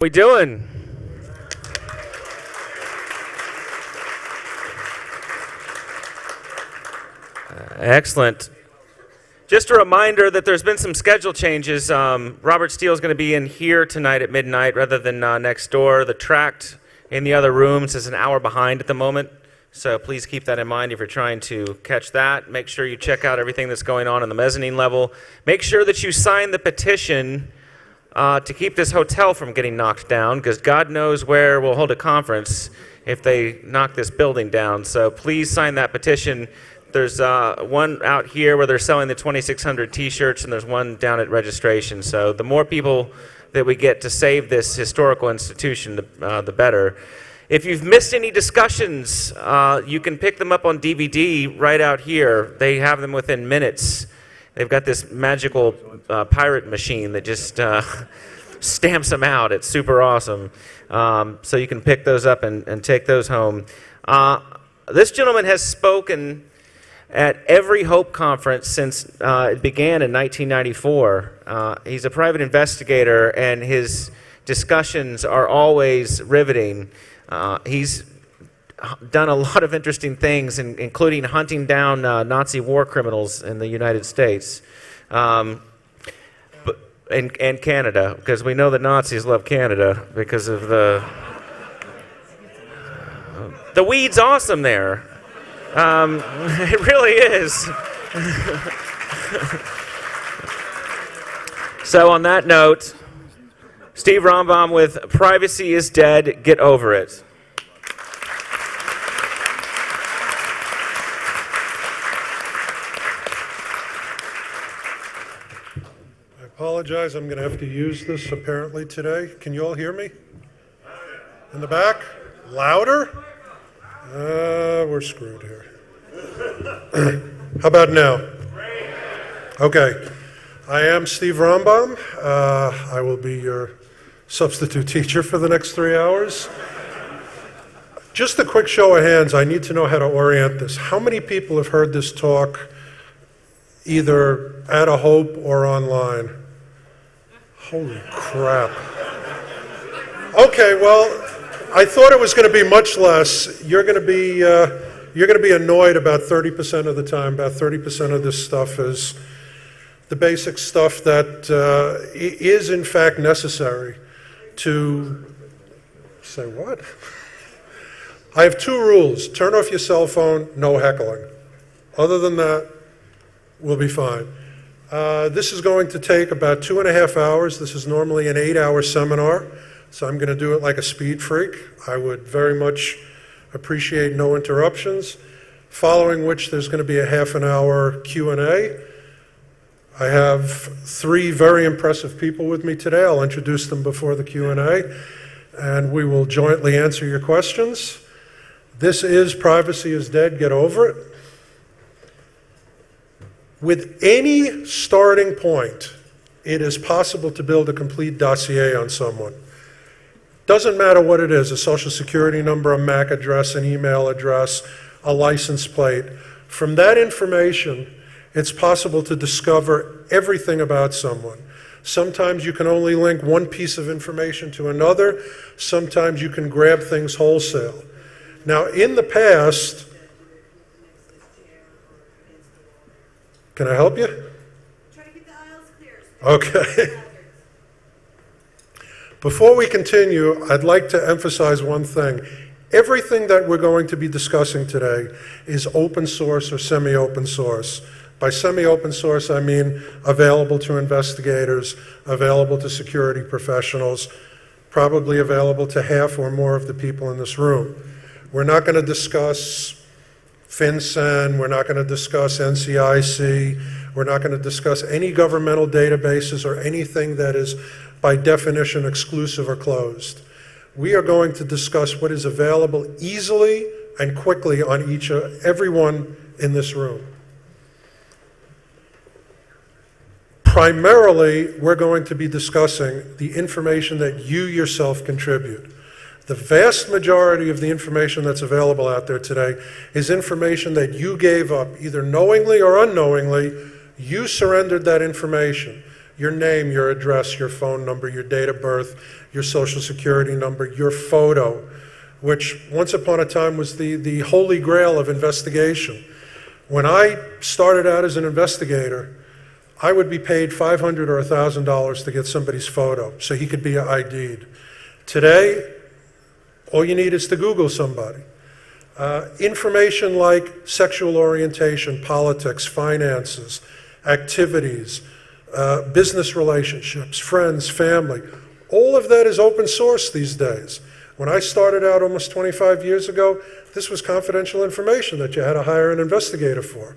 We doing? Excellent. Just a reminder that there's been some schedule changes. Robert Steele is going to be in here tonight at midnight rather than next door. The tract in the other rooms is an hour behind at the moment, so please keep that in mind if you're trying to catch that. Make sure you check out everything that's going on in the mezzanine level. Make sure that you sign the petition to keep this hotel from getting knocked down, because God knows where we'll hold a conference if they knock this building down. So please sign that petition. There's one out here where they're selling the 2,600 t-shirts, and there's one down at registration. So the more people that we get to save this historical institution, the better. If you've missed any discussions, you can pick them up on DVD right out here. They have them within minutes. They've got this magical pirate machine that just stamps them out. It's super awesome. So you can pick those up and take those home. This gentleman has spoken at every Hope Conference since it began in 1994. He's a private investigator, and his discussions are always riveting. He's done a lot of interesting things, including hunting down Nazi war criminals in the United States and Canada, because we know the Nazis love Canada because of the weed's awesome there. It really is. So on that note, Steve Rombaum with Privacy is Dead, Get Over It. I apologize, I'm going to have to use this apparently today. Can you all hear me? In the back? Louder? We're screwed here. How about now? Okay. I am Steve Rombaum. I will be your substitute teacher for the next 3 hours. Just a quick show of hands. I need to know how to orient this. How many people have heard this talk either at a Hope or online? Holy crap. Okay, well, I thought it was going to be much less. You're going to be annoyed about 30% of the time. About 30% of this stuff is the basic stuff that is in fact necessary to say what? I have 2 rules. Turn off your cell phone, no heckling. Other than that, we'll be fine. This is going to take about 2.5 hours. This is normally an 8-hour seminar, so I'm going to do it like a speed freak. I would very much appreciate no interruptions, following which there's going to be a half-an-hour Q&A. I have 3 very impressive people with me today. I'll introduce them before the Q&A, and we will jointly answer your questions. This is Privacy is Dead, Get Over It. With any starting point, it is possible to build a complete dossier on someone. Doesn't matter what it is, a social security number, a MAC address, an email address, a license plate. From that information, it's possible to discover everything about someone. Sometimes you can only link one piece of information to another. Sometimes you can grab things wholesale. Now, in the past, can I help you? Try to keep the aisles clear. Okay. Before we continue, I'd like to emphasize one thing. Everything that we're going to be discussing today is open source or semi-open source. By semi-open source, I mean available to investigators, available to security professionals, probably available to half or more of the people in this room. We're not going to discuss FinCEN, we're not going to discuss NCIC, we're not going to discuss any governmental databases or anything that is by definition exclusive or closed. We are going to discuss what is available easily and quickly on everyone in this room. Primarily, we're going to be discussing the information that you yourself contribute. The vast majority of the information that's available out there today is information that you gave up, either knowingly or unknowingly. You surrendered that information. your name, your address, your phone number, your date of birth, your social security number, your photo, which once upon a time was the holy grail of investigation. When I started out as an investigator, I would be paid $500 or $1,000 to get somebody's photo so he could be ID'd. Today, all you need is to Google somebody. Information like sexual orientation, politics, finances, activities, business relationships, friends, family, all of that is open source these days. When I started out almost 25 years ago, this was confidential information that you had to hire an investigator for.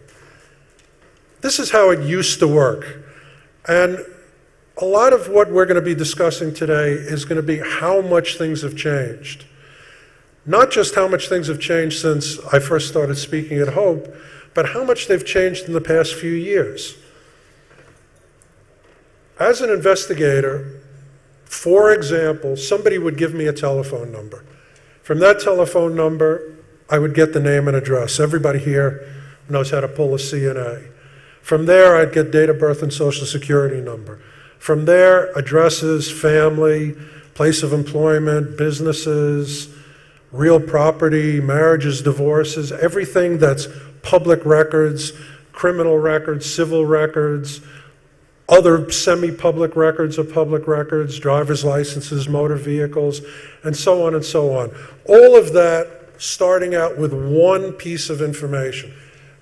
This is how it used to work. And a lot of what we're going to be discussing today is going to be how much things have changed. Not just how much things have changed since I first started speaking at Hope, but how much they've changed in the past few years. As an investigator, for example, somebody would give me a telephone number. From that telephone number, I would get the name and address. Everybody here knows how to pull a CNA. From there, I'd get date of birth and social security number. From there, addresses, family, place of employment, businesses, real property, marriages, divorces, everything that's public records, criminal records, civil records, other semi-public records or public records, driver's licenses, motor vehicles, and so on and so on. All of that starting out with one piece of information.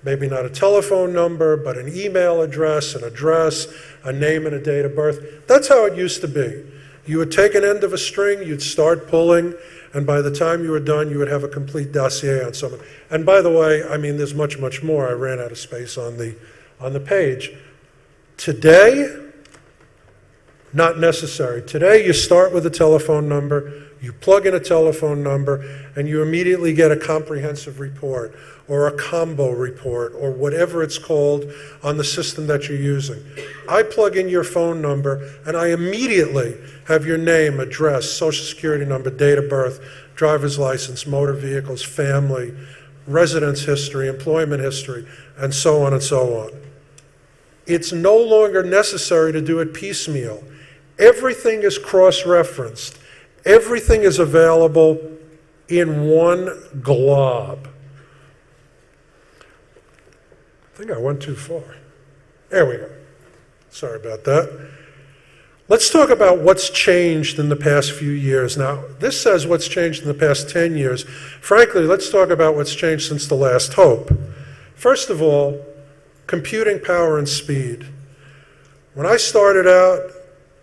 Maybe not a telephone number, but an email address, a name and a date of birth. That's how it used to be. You would take an end of a string, you'd start pulling, and by the time you were done, you would have a complete dossier on someone. And by the way, I mean, there's much, much more. I ran out of space on the page. Today, not necessary. Today, you start with a telephone number, you plug in a telephone number, and you immediately get a comprehensive report or a combo report or whatever it's called on the system that you're using. I plug in your phone number, and I immediately have your name, address, social security number, date of birth, driver's license, motor vehicles, family, residence history, employment history, and so on and so on. It's no longer necessary to do it piecemeal. Everything is cross-referenced. Everything is available in one glob. I think I went too far. There we go. Sorry about that. Let's talk about what's changed in the past few years. Now, this says what's changed in the past 10 years. Frankly, let's talk about what's changed since the last Hope. First of all, computing power and speed. When I started out,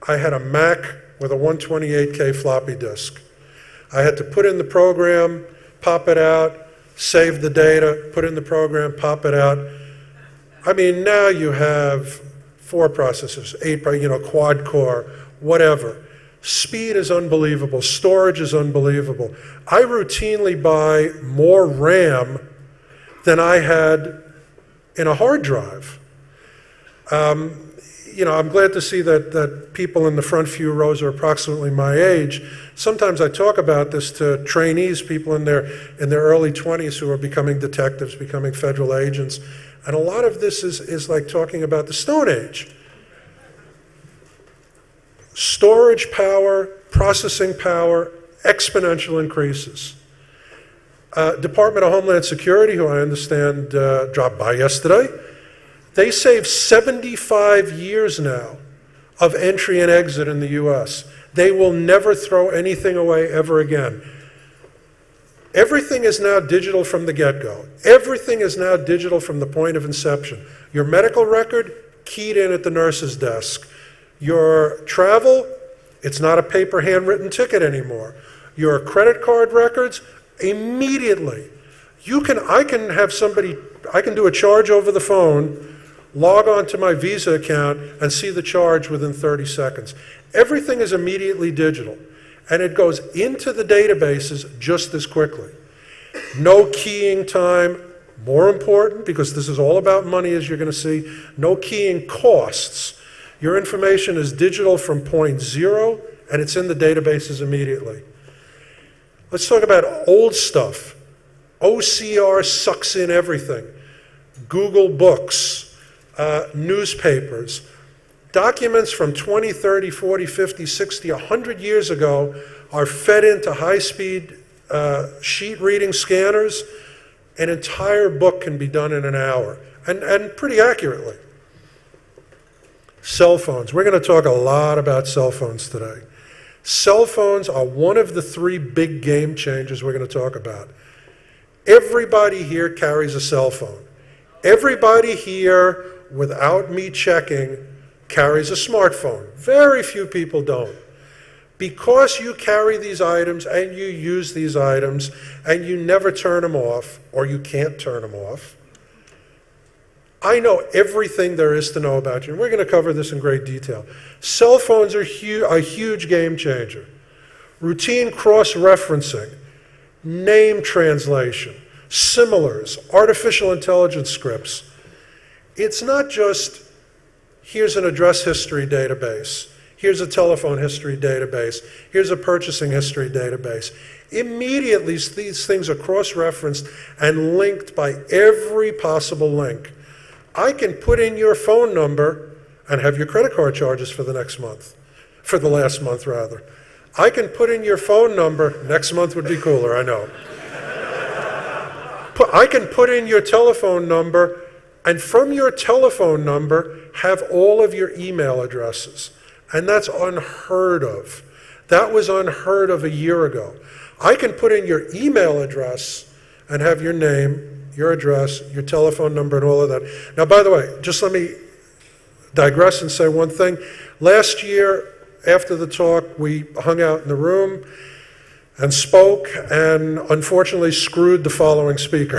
I had a Mac with a 128K floppy disk. I had to put in the program, pop it out, save the data, put in the program, pop it out. I mean, now you have 4 processors, 8, quad core, whatever. Speed is unbelievable. Storage is unbelievable. I routinely buy more RAM than I had in a hard drive. I'm glad to see that people in the front few rows are approximately my age. Sometimes I talk about this to trainees, people in their early 20s who are becoming detectives, becoming federal agents. And a lot of this is like talking about the Stone Age. Storage power, processing power, exponential increases. Department of Homeland Security, who I understand dropped by yesterday, they save 75 years now of entry and exit in the US. They will never throw anything away ever again. Everything is now digital from the get-go. Everything is now digital from the point of inception. Your medical record, keyed in at the nurse's desk. Your travel, it's not a paper handwritten ticket anymore. Your credit card records, immediately. I can do a charge over the phone, log on to my Visa account, and see the charge within 30 seconds. Everything is immediately digital, and it goes into the databases just as quickly. No keying time, more important, because this is all about money, as you're going to see, no keying costs. Your information is digital from point 0, and it's in the databases immediately. Let's talk about old stuff. OCR sucks in everything. Google Books, newspapers. Documents from 20, 30, 40, 50, 60, 100 years ago are fed into high-speed sheet reading scanners. An entire book can be done in an hour, and pretty accurately. Cell phones. We're going to talk a lot about cell phones today. Cell phones are one of the three big game changers we're going to talk about. Everybody here carries a cell phone. Everybody here, without me checking, carries a smartphone. Very few people don't. Because you carry these items and you use these items and you never turn them off, or you can't turn them off, I know everything there is to know about you, and we're going to cover this in great detail. Cell phones are a huge game changer. Routine cross-referencing, name translation, similars, artificial intelligence scripts. It's not just, here's an address history database, here's a telephone history database, here's a purchasing history database. Immediately, these things are cross-referenced and linked by every possible link. I can put in your phone number and have your credit card charges for the next month, for the last month rather. I can put in your phone number, next month would be cooler, I know. I can put in your telephone number, and from your telephone number have all of your email addresses. And that's unheard of. That was unheard of a year ago. I can put in your email address and have your name, your address, your telephone number, and all of that. Now, by the way, just let me digress and say one thing. Last year, after the talk, we hung out in the room and spoke, and unfortunately screwed the following speaker.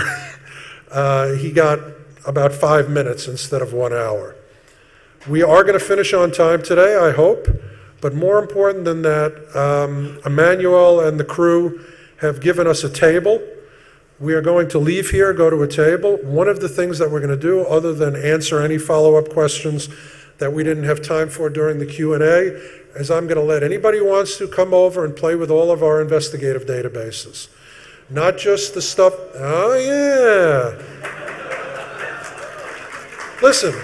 He got about 5 minutes instead of 1 hour. We are going to finish on time today, I hope, but more important than that, Emmanuel and the crew have given us a table. We are going to leave here, go to a table. One of the things that we're going to do, other than answer any follow-up questions that we didn't have time for during the Q&A, is I'm going to let anybody who wants to come over and play with all of our investigative databases. Not just the stuff, oh yeah. Listen,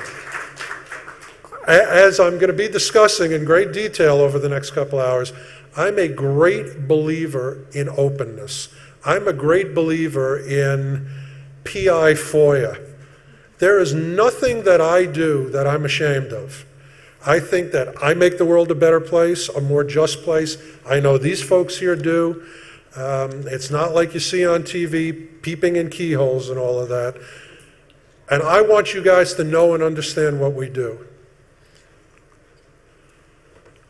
as I'm going to be discussing in great detail over the next couple hours, I'm a great believer in openness. I'm a great believer in PI FOIA. There is nothing that I do that I'm ashamed of. I think that I make the world a better place, a more just place. I know these folks here do. It's not like you see on TV, peeping in keyholes and all of that. And I want you guys to know and understand what we do.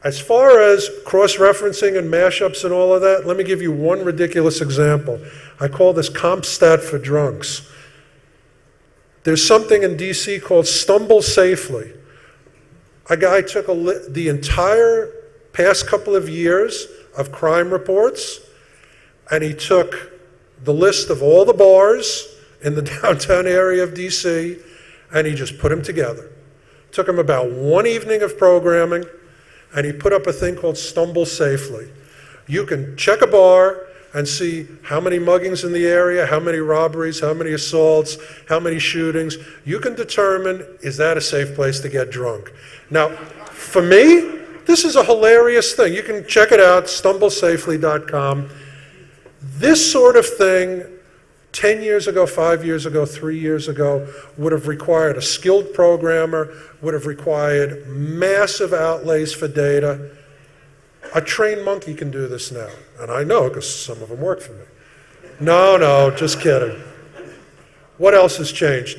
As far as cross-referencing and mashups and all of that, let me give you one ridiculous example. I call this CompStat for drunks. There's something in DC called Stumble Safely. A guy took the entire past couple of years of crime reports, and he took the list of all the bars in the downtown area of DC, and he just put them together. Took him about one evening of programming, and he put up a thing called Stumble Safely. You can check a bar and see how many muggings in the area, how many robberies, how many assaults, how many shootings. You can determine, is that a safe place to get drunk? Now, for me, this is a hilarious thing. You can check it out, stumblesafely.com. This sort of thing, 10 years ago, 5 years ago, 3 years ago, would have required a skilled programmer, would have required massive outlays for data. A trained monkey can do this now. And I know, because some of them work for me. No, just kidding. What else has changed?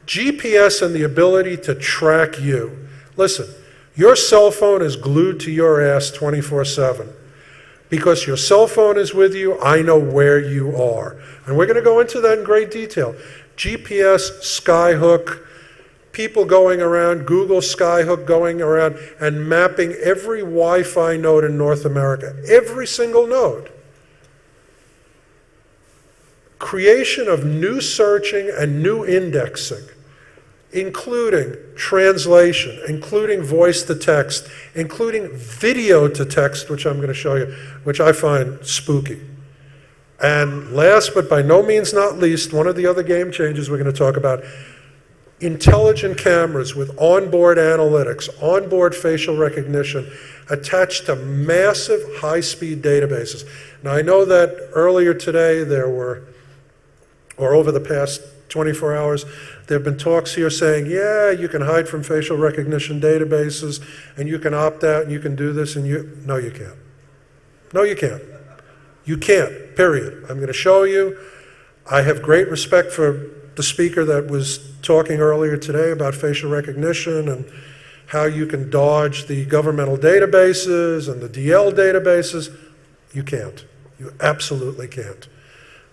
GPS and the ability to track you. Listen, your cell phone is glued to your ass 24/7. Because your cell phone is with you, I know where you are. And we're going to go into that in great detail. GPS, Skyhook, people going around, Google Skyhook going around and mapping every Wi-Fi node in North America, every single node. Creation of new searching and new indexing, including translation, including voice to text, including video to text, which I'm going to show you, which I find spooky. And last but by no means not least, one of the other game changers we're going to talk about, intelligent cameras with onboard analytics, onboard facial recognition, attached to massive high-speed databases. Now, I know that earlier today there were, or over the past 24 hours, there have been talks here saying, yeah, you can hide from facial recognition databases, and you can opt out, and you can do this, and no, you can't. No, you can't. You can't, period. I'm going to show you. I have great respect for the speaker that was talking earlier today about facial recognition and how you can dodge the governmental databases and the DL databases. You can't. You absolutely can't.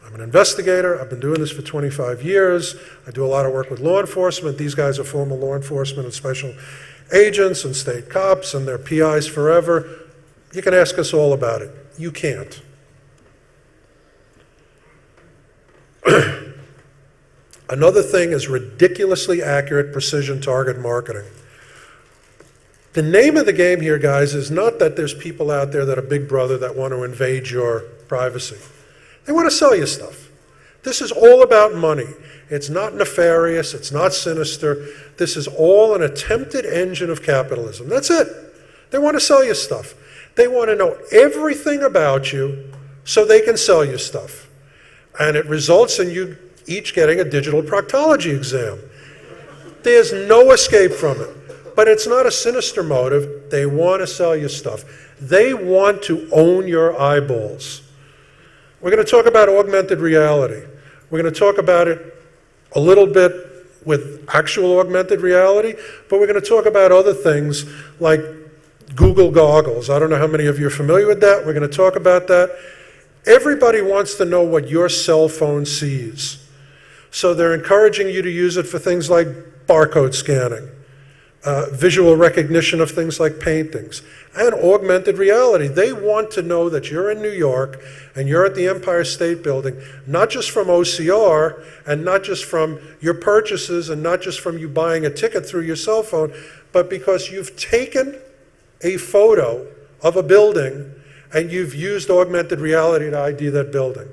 I'm an investigator. I've been doing this for 25 years. I do a lot of work with law enforcement. These guys are former law enforcement and special agents and state cops, and they're PIs forever. You can ask us all about it. You can't. Another thing is ridiculously accurate precision target marketing. The name of the game here, guys, is not that there's people out there that are Big Brother that want to invade your privacy. They want to sell you stuff. This is all about money. It's not nefarious. It's not sinister. This is all an attempted engine of capitalism. That's it. They want to sell you stuff. They want to know everything about you so they can sell you stuff. And it results in you each getting a digital proctology exam. There's no escape from it. But it's not a sinister motive. They want to sell you stuff. They want to own your eyeballs. We're going to talk about augmented reality. We're going to talk about it a little bit with actual augmented reality, but we're going to talk about other things like Google goggles. I don't know how many of you are familiar with that. We're going to talk about that. Everybody wants to know what your cell phone sees. So they're encouraging you to use it for things like barcode scanning, visual recognition of things like paintings, and augmented reality. They want to know that you're in New York and you're at the Empire State Building, not just from OCR and not just from your purchases and not just from you buying a ticket through your cell phone, but because you've taken a photo of a building and you've used augmented reality to ID that building.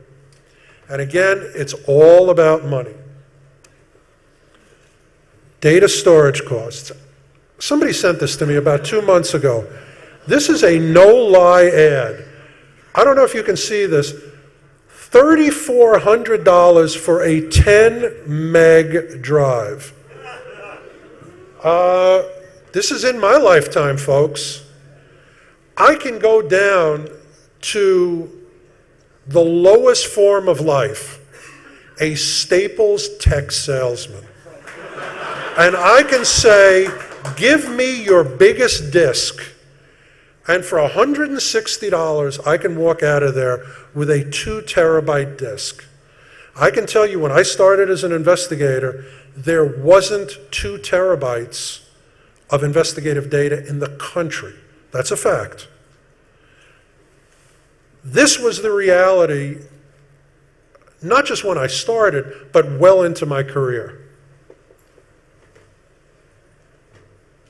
And again, it's all about money. Data storage costs. Somebody sent this to me about 2 months ago. This is a no-lie ad. I don't know if you can see this. $3,400 for a 10 meg drive. This is in my lifetime, folks. I can go down to the lowest form of life, a Staples tech salesman. And I can say, give me your biggest disc. And for $160, I can walk out of there with a 2 terabyte disc. I can tell you when I started as an investigator, there wasn't 2 terabytes of investigative data in the country. That's a fact. This was the reality, not just when I started, but well into my career.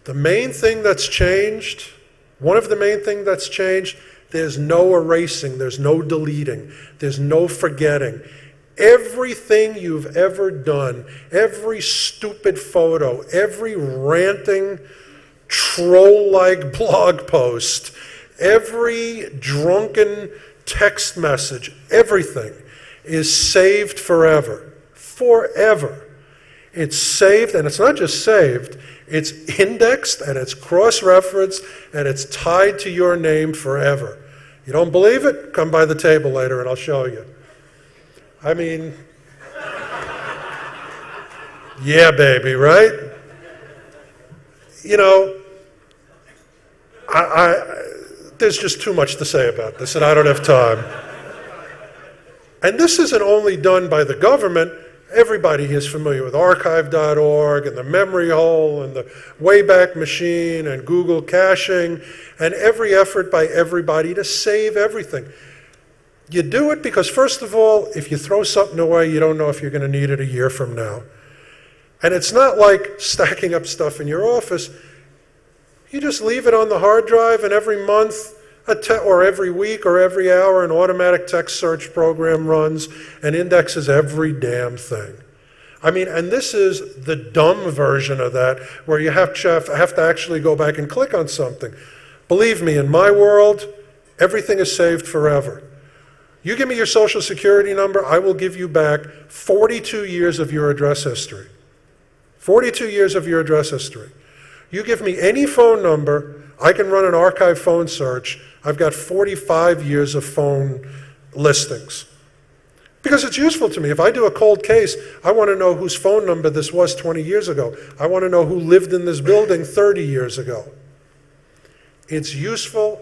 The main thing that's changed, one of the main things that's changed, there's no erasing, there's no deleting, there's no forgetting. Everything you've ever done, every stupid photo, every ranting, troll-like blog post, every drunken text message, everything is saved forever. Forever. It's saved, and it's not just saved, it's indexed and it's cross-referenced and it's tied to your name forever. You don't believe it? Come by the table later and I'll show you. I mean, yeah, baby, right? You know, there's just too much to say about this and I don't have time. And this isn't only done by the government. Everybody is familiar with archive.org and the memory hole and the Wayback Machine and Google caching and every effort by everybody to save everything. You do it because, first of all, if you throw something away, you don't know if you're going to need it a year from now. And it's not like stacking up stuff in your office. You just leave it on the hard drive, and every month or every week or every hour, an automatic text search program runs and indexes every damn thing. I mean, and this is the dumb version of that, where you have to actually go back and click on something. Believe me, in my world, everything is saved forever. You give me your social security number, I will give you back 42 years of your address history. 42 years of your address history. You give me any phone number, I can run an archive phone search. I've got 45 years of phone listings. Because it's useful to me. If I do a cold case, I want to know whose phone number this was 20 years ago. I want to know who lived in this building 30 years ago. It's useful,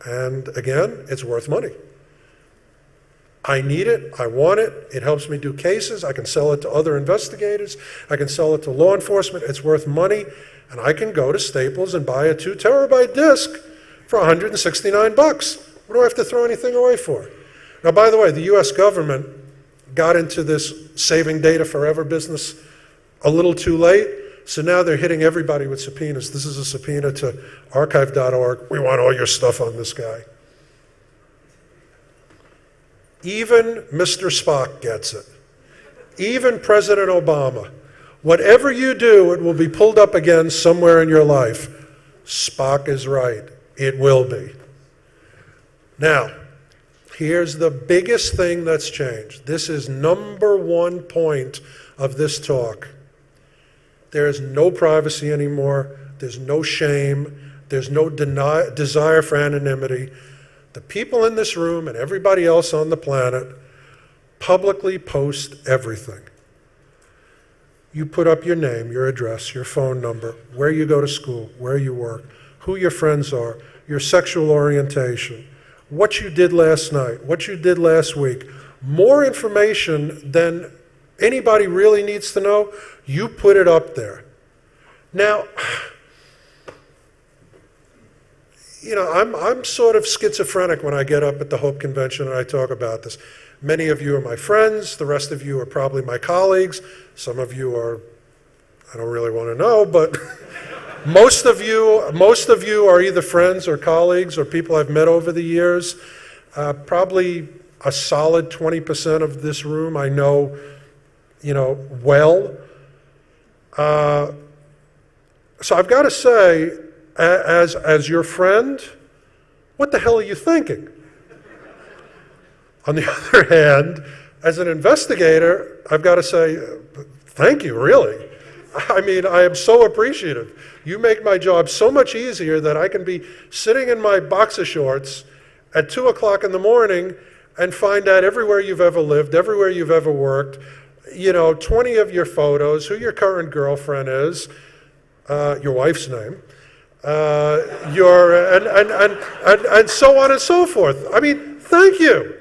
and again, it's worth money. I need it, I want it, it helps me do cases, I can sell it to other investigators, I can sell it to law enforcement, it's worth money, and I can go to Staples and buy a 2 terabyte disk for $169. What do I have to throw anything away for? Now, by the way, the US government got into this saving data forever business a little too late, so now they're hitting everybody with subpoenas. This is a subpoena to archive.org. We want all your stuff on this guy. Even Mr. Spock gets it. Even President Obama. Whatever you do, it will be pulled up again somewhere in your life. Spock is right. It will be. Now, here's the biggest thing that's changed. This is #1 point of this talk. There is no privacy anymore. There's no shame. There's no desire for anonymity. The people in this room and everybody else on the planet publicly post everything. You put up your name, your address, your phone number, where you go to school, where you work, who your friends are, your sexual orientation, what you did last night, what you did last week. More information than anybody really needs to know, you put it up there. Now, you know, I'm sort of schizophrenic when I get up at the Hope Convention and I talk about this. Many of you are my friends. The rest of you are probably my colleagues. Some of you are, I don't really want to know, but most of you are either friends or colleagues or people I've met over the years. Probably a solid 20% of this room I know, you know, well. So I've got to say, as your friend, what the hell are you thinking? On the other hand, as an investigator, I've got to say, thank you, really. I mean, I am so appreciative. You make my job so much easier that I can be sitting in my boxer shorts at 2 o'clock in the morning and find out everywhere you've ever lived, everywhere you've ever worked, you know, 20 of your photos, who your current girlfriend is, your wife's name, and so on and so forth. I mean, thank you,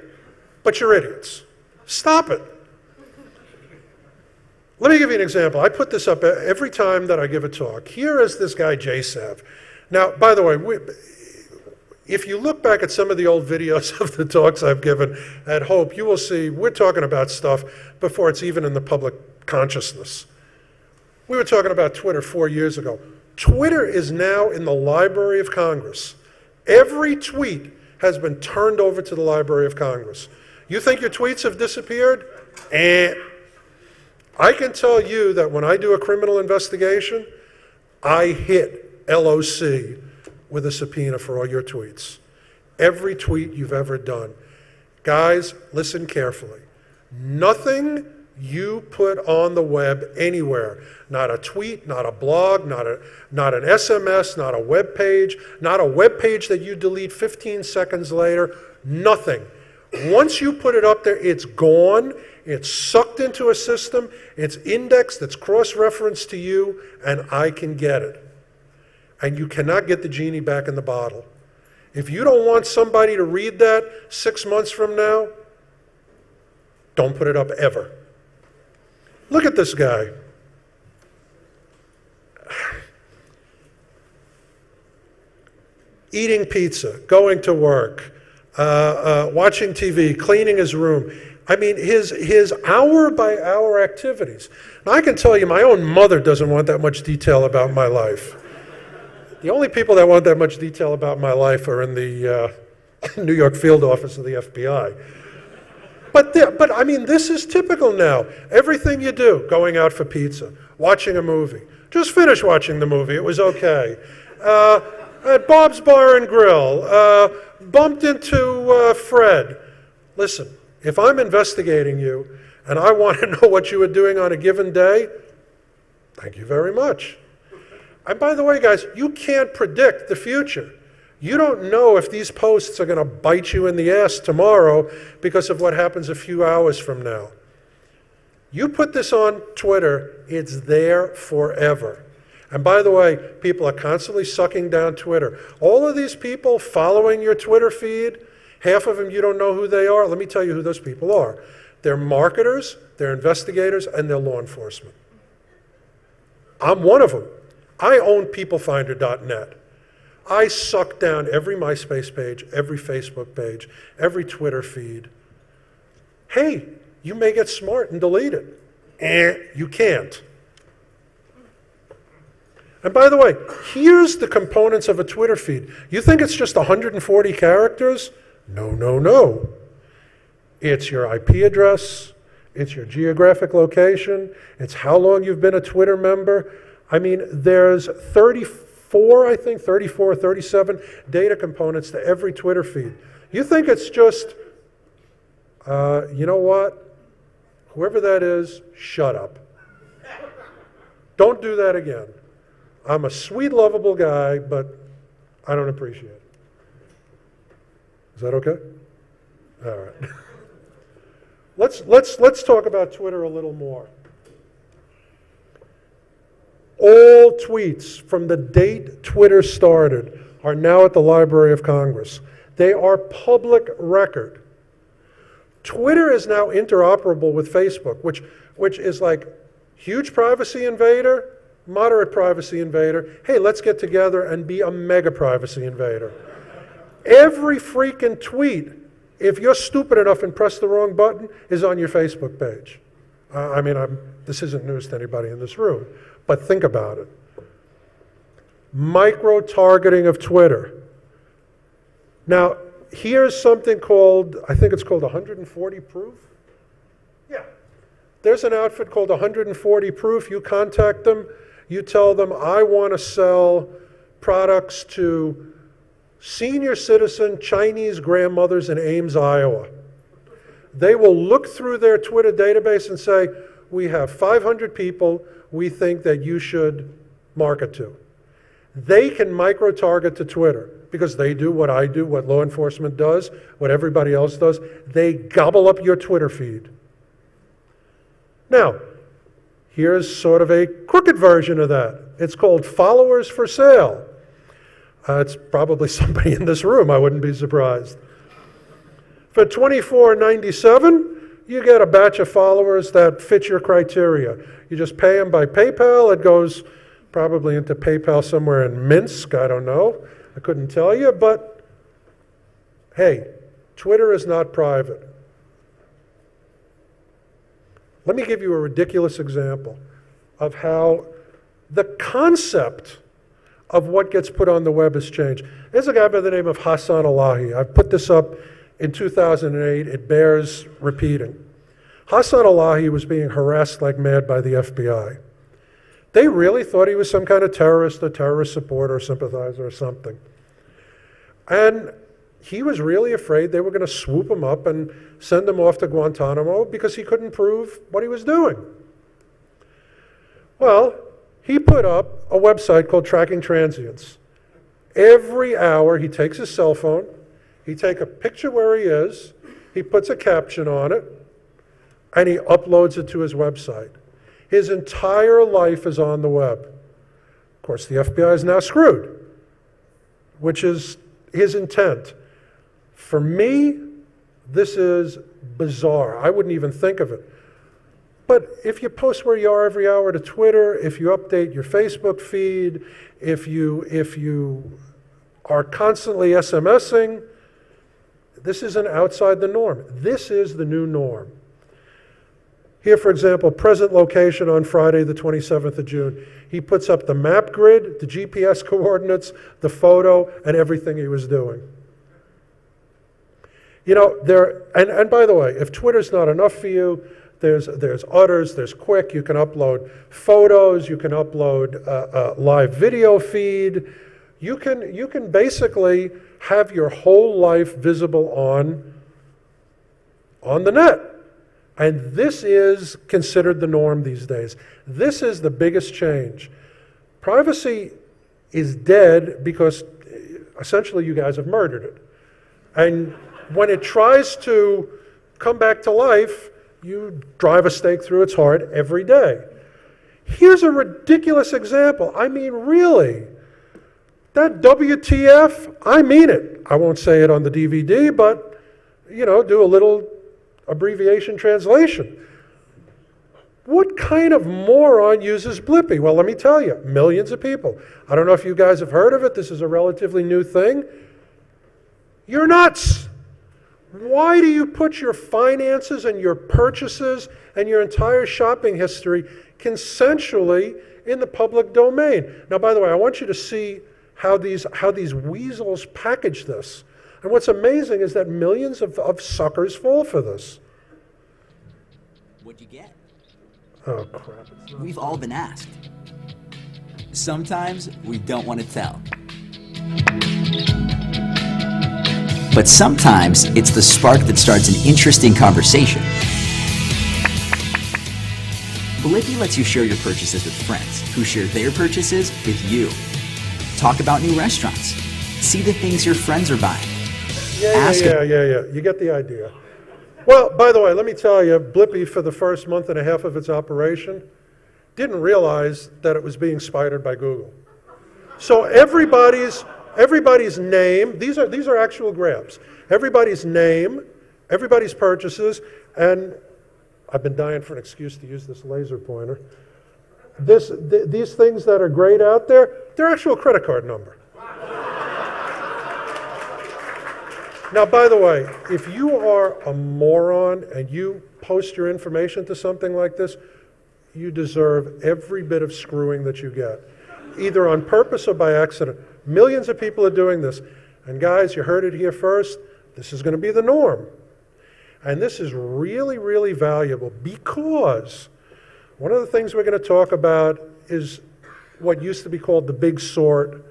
but you're idiots. Stop it. Let me give you an example. I put this up every time that I give a talk. Here is this guy, JSAV. Now, by the way, if you look back at some of the old videos of the talks I've given at Hope, you will see we're talking about stuff before it's even in the public consciousness. We were talking about Twitter 4 years ago. Twitter is now in the Library of Congress. Every tweet has been turned over to the Library of Congress. You think your tweets have disappeared? I can tell you that when I do a criminal investigation, I hit LOC with a subpoena for all your tweets. Every tweet you've ever done. Guys, listen carefully. Nothing you put on the web anywhere, not a tweet, not a blog, not an SMS, not a web page, not a web page that you delete 15 seconds later, nothing. Once you put it up there, it's gone, it's sucked into a system, it's indexed, it's cross-referenced to you, and I can get it. And you cannot get the genie back in the bottle. If you don't want somebody to read that 6 months from now, don't put it up ever. Look at this guy. Eating pizza, going to work, watching TV, cleaning his room. I mean, his hour-by-hour activities. Now, I can tell you, my own mother doesn't want that much detail about my life. The only people that want that much detail about my life are in the New York field office of the FBI. But I mean, this is typical now. Everything you do, going out for pizza, watching a movie. Just finished watching the movie. It was okay. At Bob's Bar and Grill, bumped into Fred. Listen, if I'm investigating you and I want to know what you were doing on a given day, thank you very much. And by the way, guys, you can't predict the future. You don't know if these posts are going to bite you in the ass tomorrow because of what happens a few hours from now. You put this on Twitter, it's there forever. And by the way, people are constantly sucking down Twitter. All of these people following your Twitter feed, half of them you don't know who they are. Let me tell you who those people are. They're marketers, they're investigators, and they're law enforcement. I'm one of them. I own peoplefinder.net. I suck down every MySpace page, every Facebook page, every Twitter feed. Hey, you may get smart and delete it. You can't. And by the way, here's the components of a Twitter feed. You think it's just 140 characters? No, no, no. It's your IP address, it's your geographic location, it's how long you've been a Twitter member. I mean, there's 34, I think, 34, 37 data components to every Twitter feed. You think it's just, you know what? Whoever that is, shut up. Don't do that again. I'm a sweet, lovable guy, but I don't appreciate it. Is that okay? All right. Let's talk about Twitter a little more. All tweets from the date Twitter started are now at the Library of Congress. They are public record. Twitter is now interoperable with Facebook, which is like huge privacy invader, moderate privacy invader. Hey, let's get together and be a mega privacy invader. Every freaking tweet, if you're stupid enough and press the wrong button, is on your Facebook page. I mean, this isn't news to anybody in this room, but think about it. Micro-targeting of Twitter. Now, here's something called, I think it's called 140 Proof. Yeah. There's an outfit called 140 Proof. You contact them. You tell them, I want to sell products to senior citizen Chinese grandmothers in Ames, Iowa. They will look through their Twitter database and say, we have 500 people we think that you should market to. They can micro-target to Twitter because they do what I do, what law enforcement does, what everybody else does. They gobble up your Twitter feed. Now, here's sort of a crooked version of that. It's called followers for sale. It's probably somebody in this room, I wouldn't be surprised. For $24.97, you get a batch of followers that fit your criteria. You just pay them by PayPal. It goes probably into PayPal somewhere in Minsk, I don't know. I couldn't tell you, but hey, Twitter is not private. Let me give you a ridiculous example of how the concept of what gets put on the web has changed. There's a guy by the name of Hassan Elahi. I put this up in 2008. It bears repeating. Hassan Elahi was being harassed like mad by the FBI. They really thought he was some kind of terrorist, a terrorist supporter, sympathizer, or something. And he was really afraid they were going to swoop him up and send him off to Guantanamo because he couldn't prove what he was doing. Well, he put up a website called Tracking Transients. Every hour, he takes his cell phone, he takes a picture where he is, he puts a caption on it, and he uploads it to his website. His entire life is on the web. Of course, the FBI is now screwed, which is his intent. For me, this is bizarre. I wouldn't even think of it. But if you post where you are every hour to Twitter, if you update your Facebook feed, if you are constantly SMSing, this isn't outside the norm. This is the new norm. Here, for example, present location on Friday, the 27th of June. He puts up the map grid, the GPS coordinates, the photo, and everything he was doing. You know, and by the way, if Twitter's not enough for you, there's Utters, there's Quick. You can upload photos, you can upload a live video feed. You can basically have your whole life visible on the net. And this is considered the norm these days. This is the biggest change. Privacy is dead because essentially you guys have murdered it. And when it tries to come back to life, you drive a stake through its heart every day. Here's a ridiculous example. I mean, really, that WTF, I mean it. I won't say it on the DVD, but, you know, do a little abbreviation translation. What kind of moron uses Blippy? Well, let me tell you, millions of people. I don't know if you guys have heard of it. This is a relatively new thing. You're nuts. Why do you put your finances and your purchases and your entire shopping history consensually in the public domain? Now, by the way, I want you to see how these weasels package this. And what's amazing is that millions of suckers fall for this. What'd you get? Oh, crap. We've all been asked. Sometimes we don't want to tell. But sometimes it's the spark that starts an interesting conversation. Blippy lets you share your purchases with friends who share their purchases with you. Talk about new restaurants. See the things your friends are buying. Yeah. You get the idea. Well, by the way, let me tell you, Blippy, for the first month and a half of its operation, didn't realize that it was being spidered by Google. So everybody's name, these are actual grabs. Everybody's name, everybody's purchases, and I've been dying for an excuse to use this laser pointer. These things that are grayed out there, they're actual credit card number. Now, by the way, if you are a moron and you post your information to something like this, you deserve every bit of screwing that you get, either on purpose or by accident. Millions of people are doing this. And guys, you heard it here first. This is going to be the norm. And this is really, really valuable because one of the things we're going to talk about is what used to be called the big sort,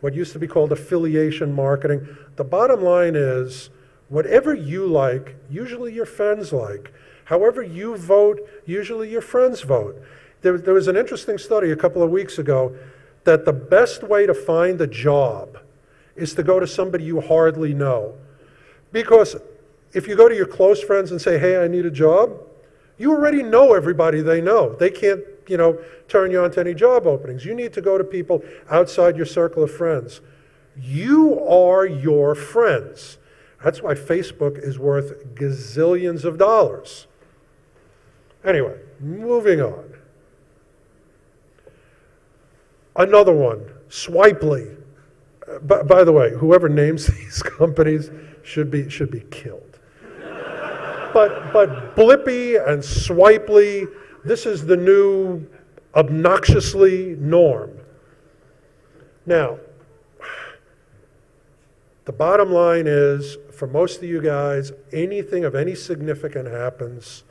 what used to be called affiliation marketing. The bottom line is, whatever you like, usually your friends like. However you vote, usually your friends vote. There was an interesting study a couple of weeks ago that the best way to find a job is to go to somebody you hardly know. Because if you go to your close friends and say, hey, I need a job, you already know everybody they know. They can't, turn you on to any job openings. You need to go to people outside your circle of friends. You are your friends. That's why Facebook is worth gazillions of dollars. Anyway, moving on. Another one, Swipely. By the way, whoever names these companies should be killed. But Blippy and Swipely, this is the new obnoxiously norm. Now, the bottom line is, for most of you guys, anything of any significance happens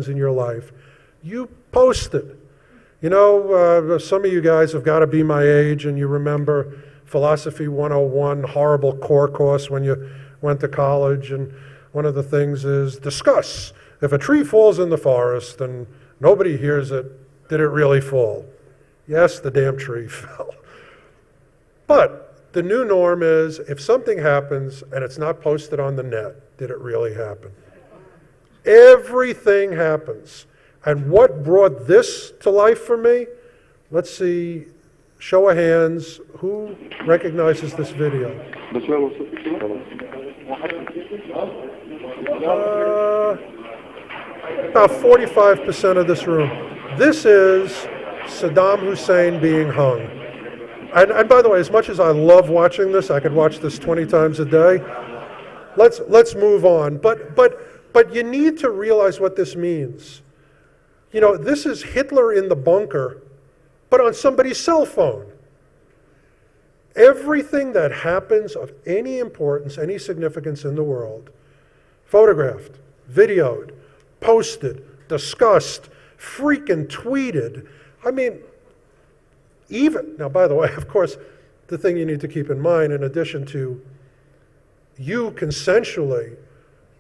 in your life, you post it. Some of you guys have got to be my age and you remember Philosophy 101, horrible core course when you went to college, and one of the things is discuss. If a tree falls in the forest and nobody hears it, did it really fall? Yes, the damn tree fell. But the new norm is, if something happens and it's not posted on the net, did it really happen? Everything happens. And what brought this to life for me? Let's see, show of hands, who recognizes this video? About 45% of this room. This is Saddam Hussein being hung. And by the way, as much as I love watching this, I could watch this 20 times a day. Let's move on. But you need to realize what this means. This is Hitler in the bunker, but on somebody's cell phone. Everything that happens of any importance, any significance in the world, photographed, videoed, posted, discussed, freaking tweeted. I mean, even, now by the way, of course, the thing you need to keep in mind, in addition to you consensually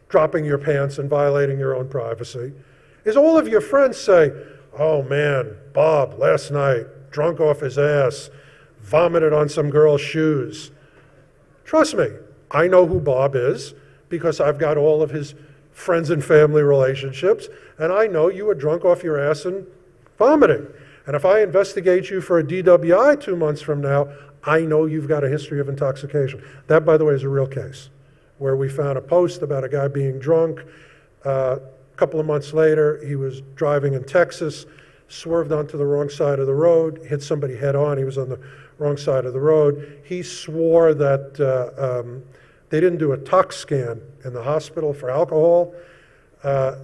dropping your pants and violating your own privacy, is all of your friends say, oh man, Bob, last night, drunk off his ass, vomited on some girl's shoes. Trust me, I know who Bob is because I've got all of his friends and family relationships, and I know you were drunk off your ass and vomiting. And if I investigate you for a DWI 2 months from now, I know you've got a history of intoxication. That, by the way, is a real case where we found a post about a guy being drunk. A couple of months later, he was driving in Texas, swerved onto the wrong side of the road, hit somebody head on. He was on the wrong side of the road. He swore that they didn't do a tox scan in the hospital for alcohol.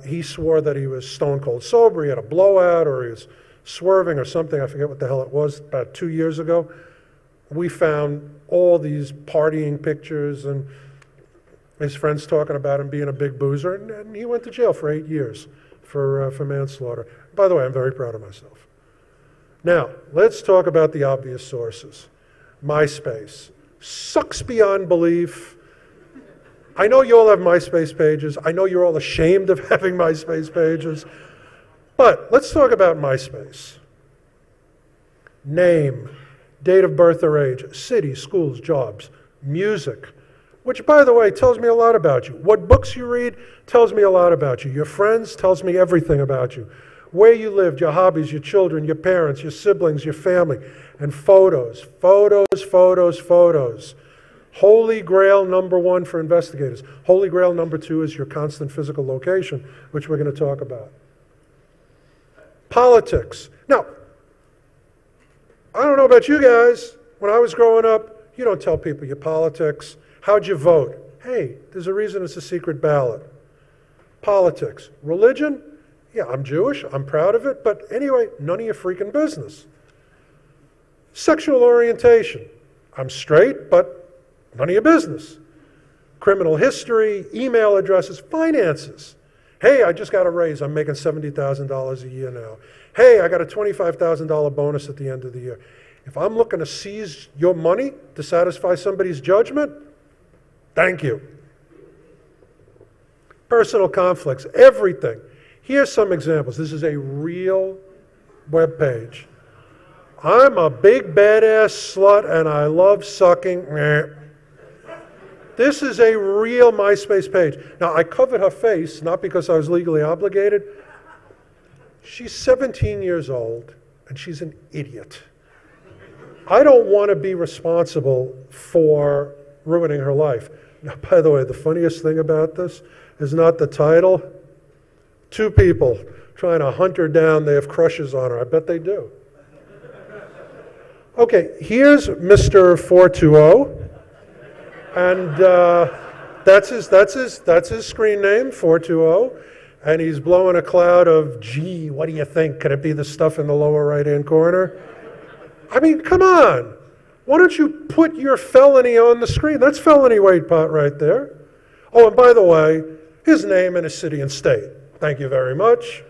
He swore that he was stone cold sober, he had a blowout, or he was swerving or something. I forget what the hell it was, about 2 years ago. We found all these partying pictures and his friends talking about him being a big boozer, and he went to jail for 8 years for manslaughter. By the way, I'm very proud of myself. Now, let's talk about the obvious sources. MySpace. Sucks beyond belief. I know you all have MySpace pages. I know you're all ashamed of having MySpace pages. But let's talk about MySpace. Name, date of birth or age, city, schools, jobs, music, which, by the way, tells me a lot about you. What books you read tells me a lot about you. Your friends tells me everything about you. Where you lived, your hobbies, your children, your parents, your siblings, your family, and photos, photos, photos, photos. Holy grail number one for investigators. Holy grail number two is your constant physical location, which we're going to talk about. Politics. Now, I don't know about you guys. When I was growing up, you don't tell people your politics. How'd you vote? Hey, there's a reason it's a secret ballot. Politics. Religion? Yeah, I'm Jewish. I'm proud of it. But anyway, none of your freaking business. Sexual orientation. I'm straight, but none of your business. Criminal history, email addresses, finances. Hey, I just got a raise. I'm making $70,000 a year now. Hey, I got a $25,000 bonus at the end of the year. If I'm looking to seize your money to satisfy somebody's judgment, thank you. Personal conflicts, everything. Here's some examples. This is a real web page. I'm a big badass slut and I love sucking. This is a real MySpace page. Now, I covered her face, not because I was legally obligated. She's 17 years old, and she's an idiot. I don't want to be responsible for ruining her life. Now, by the way, the funniest thing about this is not the title. Two people trying to hunt her down. They have crushes on her. I bet they do. Okay, here's Mr. 420. And that's his screen name, 420. And he's blowing a cloud of, gee, what do you think? Could it be the stuff in the lower right-hand corner? I mean, come on. Why don't you put your felony on the screen? That's felony weight pot right there. Oh, and by the way, his name and his city and state. Thank you very much.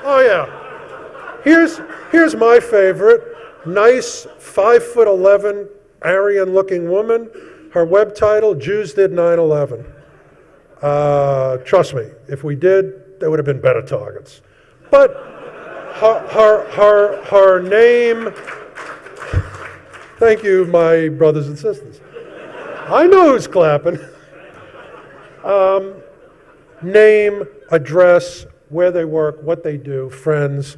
Oh, yeah. Here's my favorite. Nice 5'11" Aryan-looking woman. Her web title, Jews Did 9/11. Trust me, if we did, there would have been better targets. But her name, thank you, my brothers and sisters. I know who's clapping. Name, address, where they work, what they do, friends.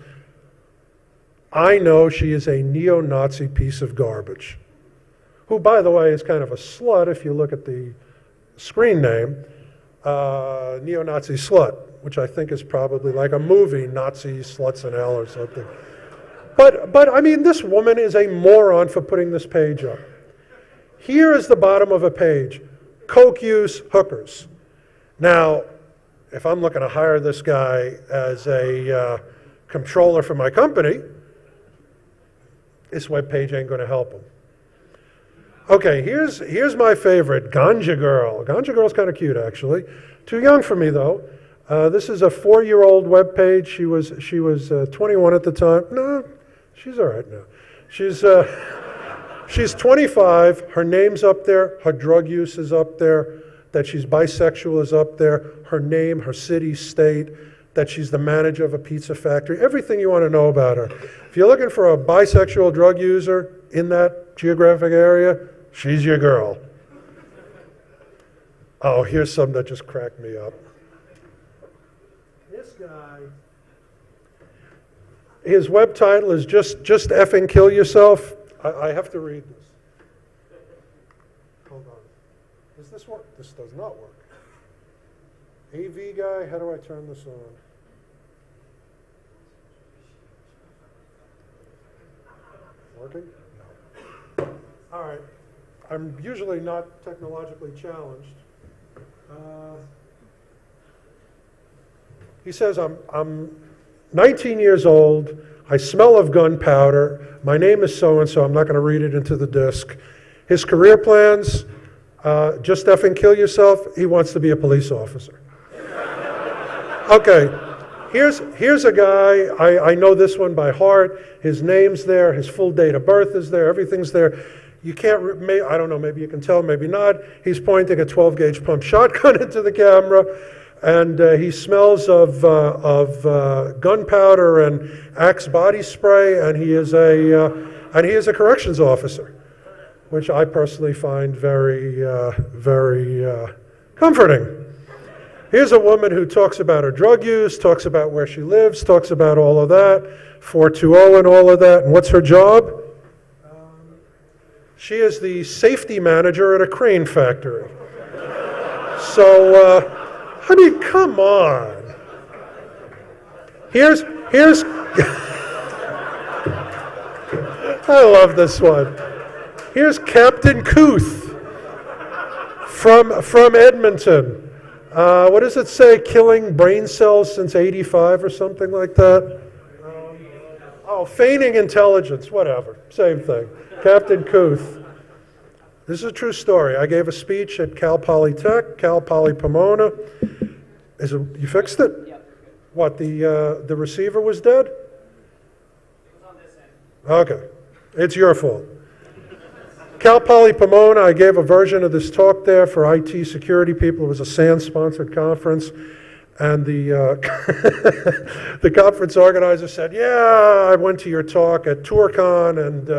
I know she is a neo-Nazi piece of garbage, who, by the way, is kind of a slut if you look at the screen name, neo-Nazi slut, which I think is probably like a movie, Nazi Sluts in Hell or something. But I mean, this woman is a moron for putting this page up. Here is the bottom of a page, coke use, hookers. Now, if I'm looking to hire this guy as a controller for my company, this webpage ain't going to help them. Okay, here's my favorite, Ganja Girl. Ganja Girl's kind of cute, actually. Too young for me, though. This is a 4-year-old webpage. She was 21 at the time. No, she's all right now. She's 25. Her name's up there. Her drug use is up there. That she's bisexual is up there. Her name, her city, state. That she's the manager of a pizza factory. Everything you want to know about her. If you're looking for a bisexual drug user in that geographic area, she's your girl. Oh, here's some that just cracked me up. This guy, his web title is just effing kill yourself. I have to read this. Hold on. Does this work? This does not work. AV guy, how do I turn this on? Working? No. All right. I'm usually not technologically challenged. He says, I'm 19 years old. I smell of gunpowder. My name is so-and-so. I'm not going to read it into the disc. His career plans, just effing kill yourself. He wants to be a police officer. Okay, here's a guy, I know this one by heart. His name's there, his full date of birth is there, everything's there. You can't, I don't know, maybe you can tell, maybe not. He's pointing a 12-gauge pump shotgun into the camera, and he smells of gunpowder and Axe body spray, and he is a corrections officer, which I personally find very, very comforting. Here's a woman who talks about her drug use, talks about where she lives, talks about all of that, 420 and all of that. And what's her job? She is the safety manager at a crane factory. So, I mean, come on. Here's I love this one. Here's Captain Kuth from Edmonton. What does it say? Killing brain cells since '85 or something like that? Feigning intelligence, whatever. Same thing. Captain Kuth. This is a true story. I gave a speech at Cal Polytech, Cal Poly Pomona. You fixed it? Yep. What, the receiver was dead? It was on this end. Okay. It's your fault. Cal Poly Pomona, I gave a version of this talk there for IT security people. It was a SANS-sponsored conference. And the the conference organizer said, yeah, I went to your talk at TourCon, and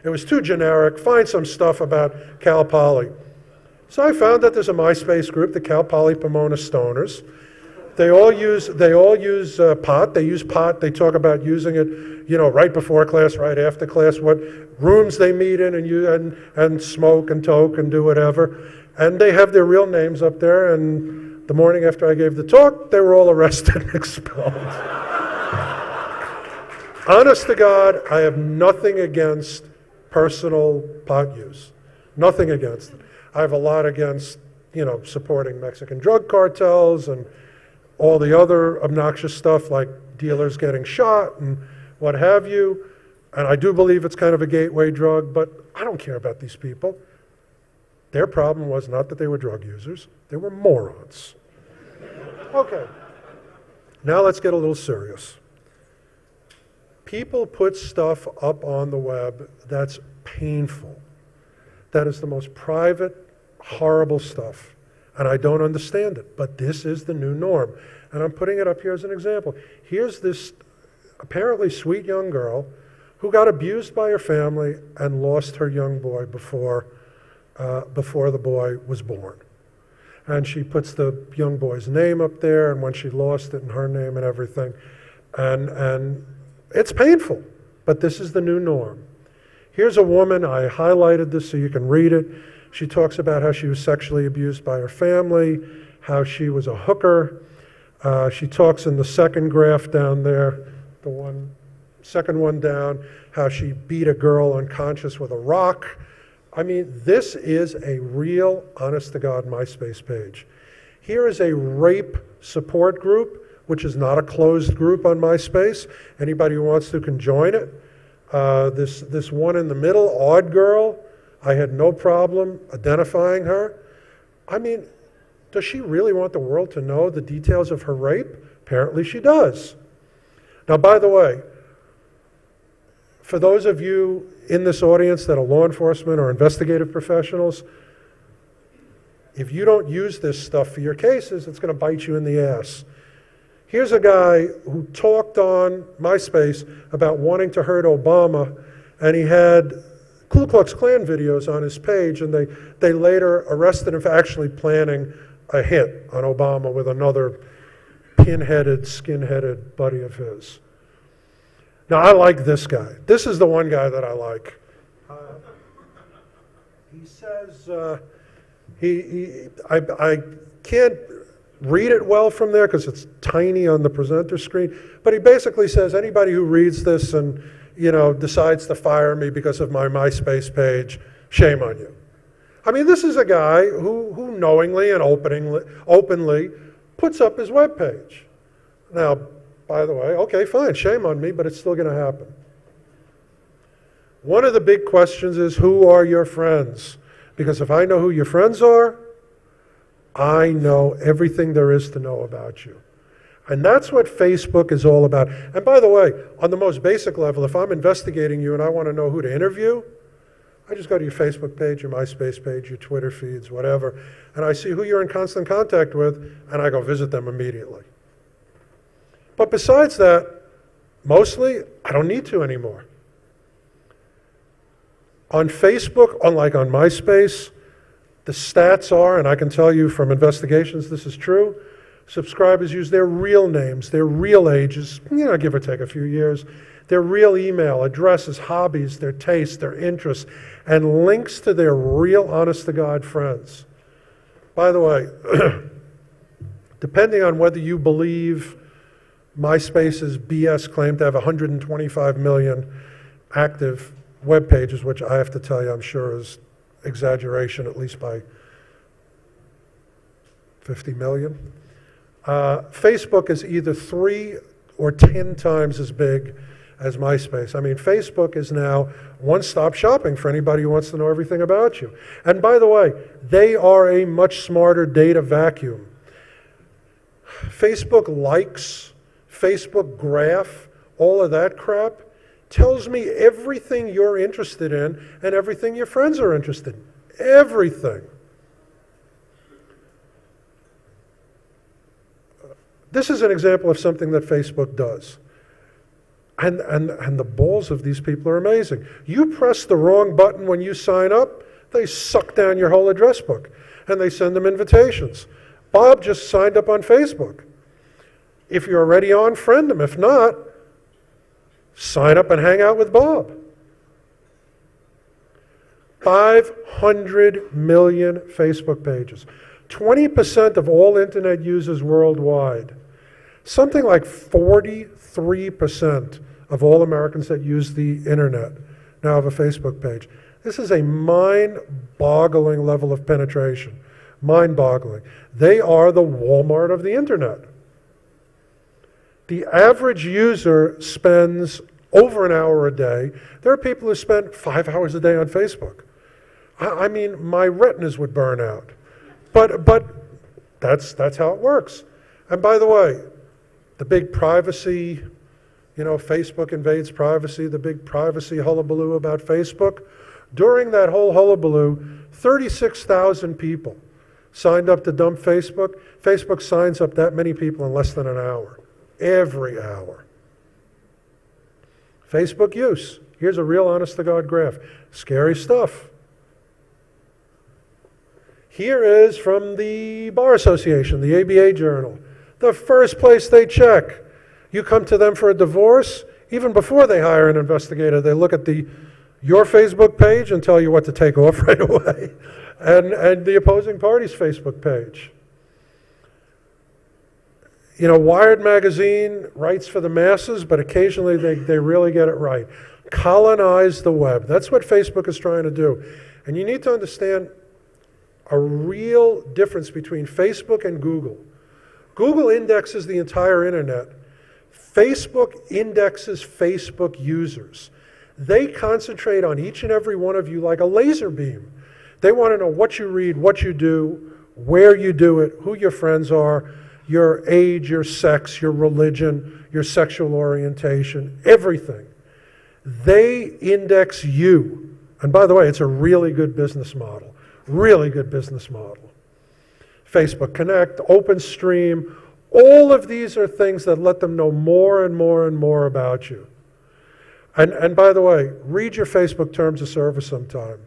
it was too generic. Find some stuff about Cal Poly. So I found that there's a MySpace group, the Cal Poly Pomona Stoners. They all use pot. They use pot. They talk about using it, you know, right before class, right after class, what rooms they meet in, and smoke and toke and do whatever. And they have their real names up there. And the morning after I gave the talk, they were all arrested and expelled. Honest to God, I have nothing against personal pot use. Nothing against it. I have a lot against, you know, supporting Mexican drug cartels and all the other obnoxious stuff like dealers getting shot and what have you. And I do believe it's kind of a gateway drug, but I don't care about these people. Their problem was not that they were drug users, they were morons. Okay, now let's get a little serious. People put stuff up on the web that's painful. That is the most private, horrible stuff. And I don't understand it, but this is the new norm. And I'm putting it up here as an example. Here's this apparently sweet young girl who got abused by her family and lost her young boy before the boy was born. And she puts the young boy's name up there, and when she lost it, and her name and everything. And it's painful, but this is the new norm. Here's a woman, I highlighted this so you can read it. She talks about how she was sexually abused by her family, how she was a hooker. She talks in the second graph down there, second one down, how she beat a girl unconscious with a rock. I mean, this is a real, honest-to-God MySpace page. Here is a rape support group, which is not a closed group on MySpace. Anybody who wants to can join it. This one in the middle, Odd Girl, I had no problem identifying her. I mean, does she really want the world to know the details of her rape? Apparently she does. Now, by the way, for those of you in this audience that are law enforcement or investigative professionals, if you don't use this stuff for your cases, it's going to bite you in the ass. Here's a guy who talked on MySpace about wanting to hurt Obama, and he had Ku Klux Klan videos on his page, and they later arrested him for actually planning a hit on Obama with another pin-headed, skin-headed buddy of his. Now, I like this guy. This is the one guy that I like. He says, I can't read it well from there because it's tiny on the presenter screen, but he basically says anybody who reads this and decides to fire me because of my MySpace page, shame on you. I mean, this is a guy who knowingly and openly puts up his webpage. Now, by the way, okay, fine, shame on me, but it's still going to happen. One of the big questions is, who are your friends? Because if I know who your friends are, I know everything there is to know about you. And that's what Facebook is all about. And by the way, on the most basic level, if I'm investigating you and I want to know who to interview, I just go to your Facebook page, your MySpace page, your Twitter feeds, whatever, and I see who you're in constant contact with, and I go visit them immediately. But besides that, mostly, I don't need to anymore. On Facebook, unlike on MySpace, the stats are, and I can tell you from investigations this is true, subscribers use their real names, their real ages, give or take a few years, their real email, addresses, hobbies, their tastes, their interests, and links to their real honest-to-God friends. By the way, depending on whether you believe MySpace's BS claim to have 125 million active web pages, which I have to tell you I'm sure is exaggeration, at least by 50 million. Facebook is either 3 or 10 times as big as MySpace. I mean, Facebook is now one-stop shopping for anybody who wants to know everything about you. And by the way, they are a much smarter data vacuum. Facebook likes, Facebook graph, all of that crap tells me everything you're interested in and everything your friends are interested in. Everything. This is an example of something that Facebook does. And the balls of these people are amazing. You press the wrong button when you sign up, they suck down your whole address book, and they send them invitations. Bob just signed up on Facebook. If you're already on, friend him. If not, sign up and hang out with Bob. 500 million Facebook pages. 20% of all internet users worldwide. Something like 43% of all Americans that use the internet now have a Facebook page. This is a mind-boggling level of penetration. Mind-boggling. They are the Walmart of the internet. The average user spends over an hour a day. There are people who spend 5 hours a day on Facebook. I mean, my retinas would burn out. But that's how it works. And by the way, the big privacy, Facebook invades privacy, the big privacy hullabaloo about Facebook. During that whole hullabaloo, 36,000 people signed up to dump Facebook. Facebook signs up that many people in less than an hour. Every hour. Facebook use. Here's a real honest-to-God graph. Scary stuff. Here is from the Bar Association, the ABA Journal. The first place they check. You come to them for a divorce, even before they hire an investigator, they look at your Facebook page and tell you what to take off right away, and the opposing party's Facebook page. Wired magazine writes for the masses, but occasionally they really get it right. Colonize the web. That's what Facebook is trying to do. And you need to understand a real difference between Facebook and Google. Google indexes the entire internet. Facebook indexes Facebook users. They concentrate on each and every one of you like a laser beam. They want to know what you read, what you do, where you do it, who your friends are, your age, your sex, your religion, your sexual orientation, everything. They index you. And by the way, it's a really good business model. Really good business model. Facebook Connect, OpenStream, all of these are things that let them know more and more and more about you. And by the way, read your Facebook terms of service sometime.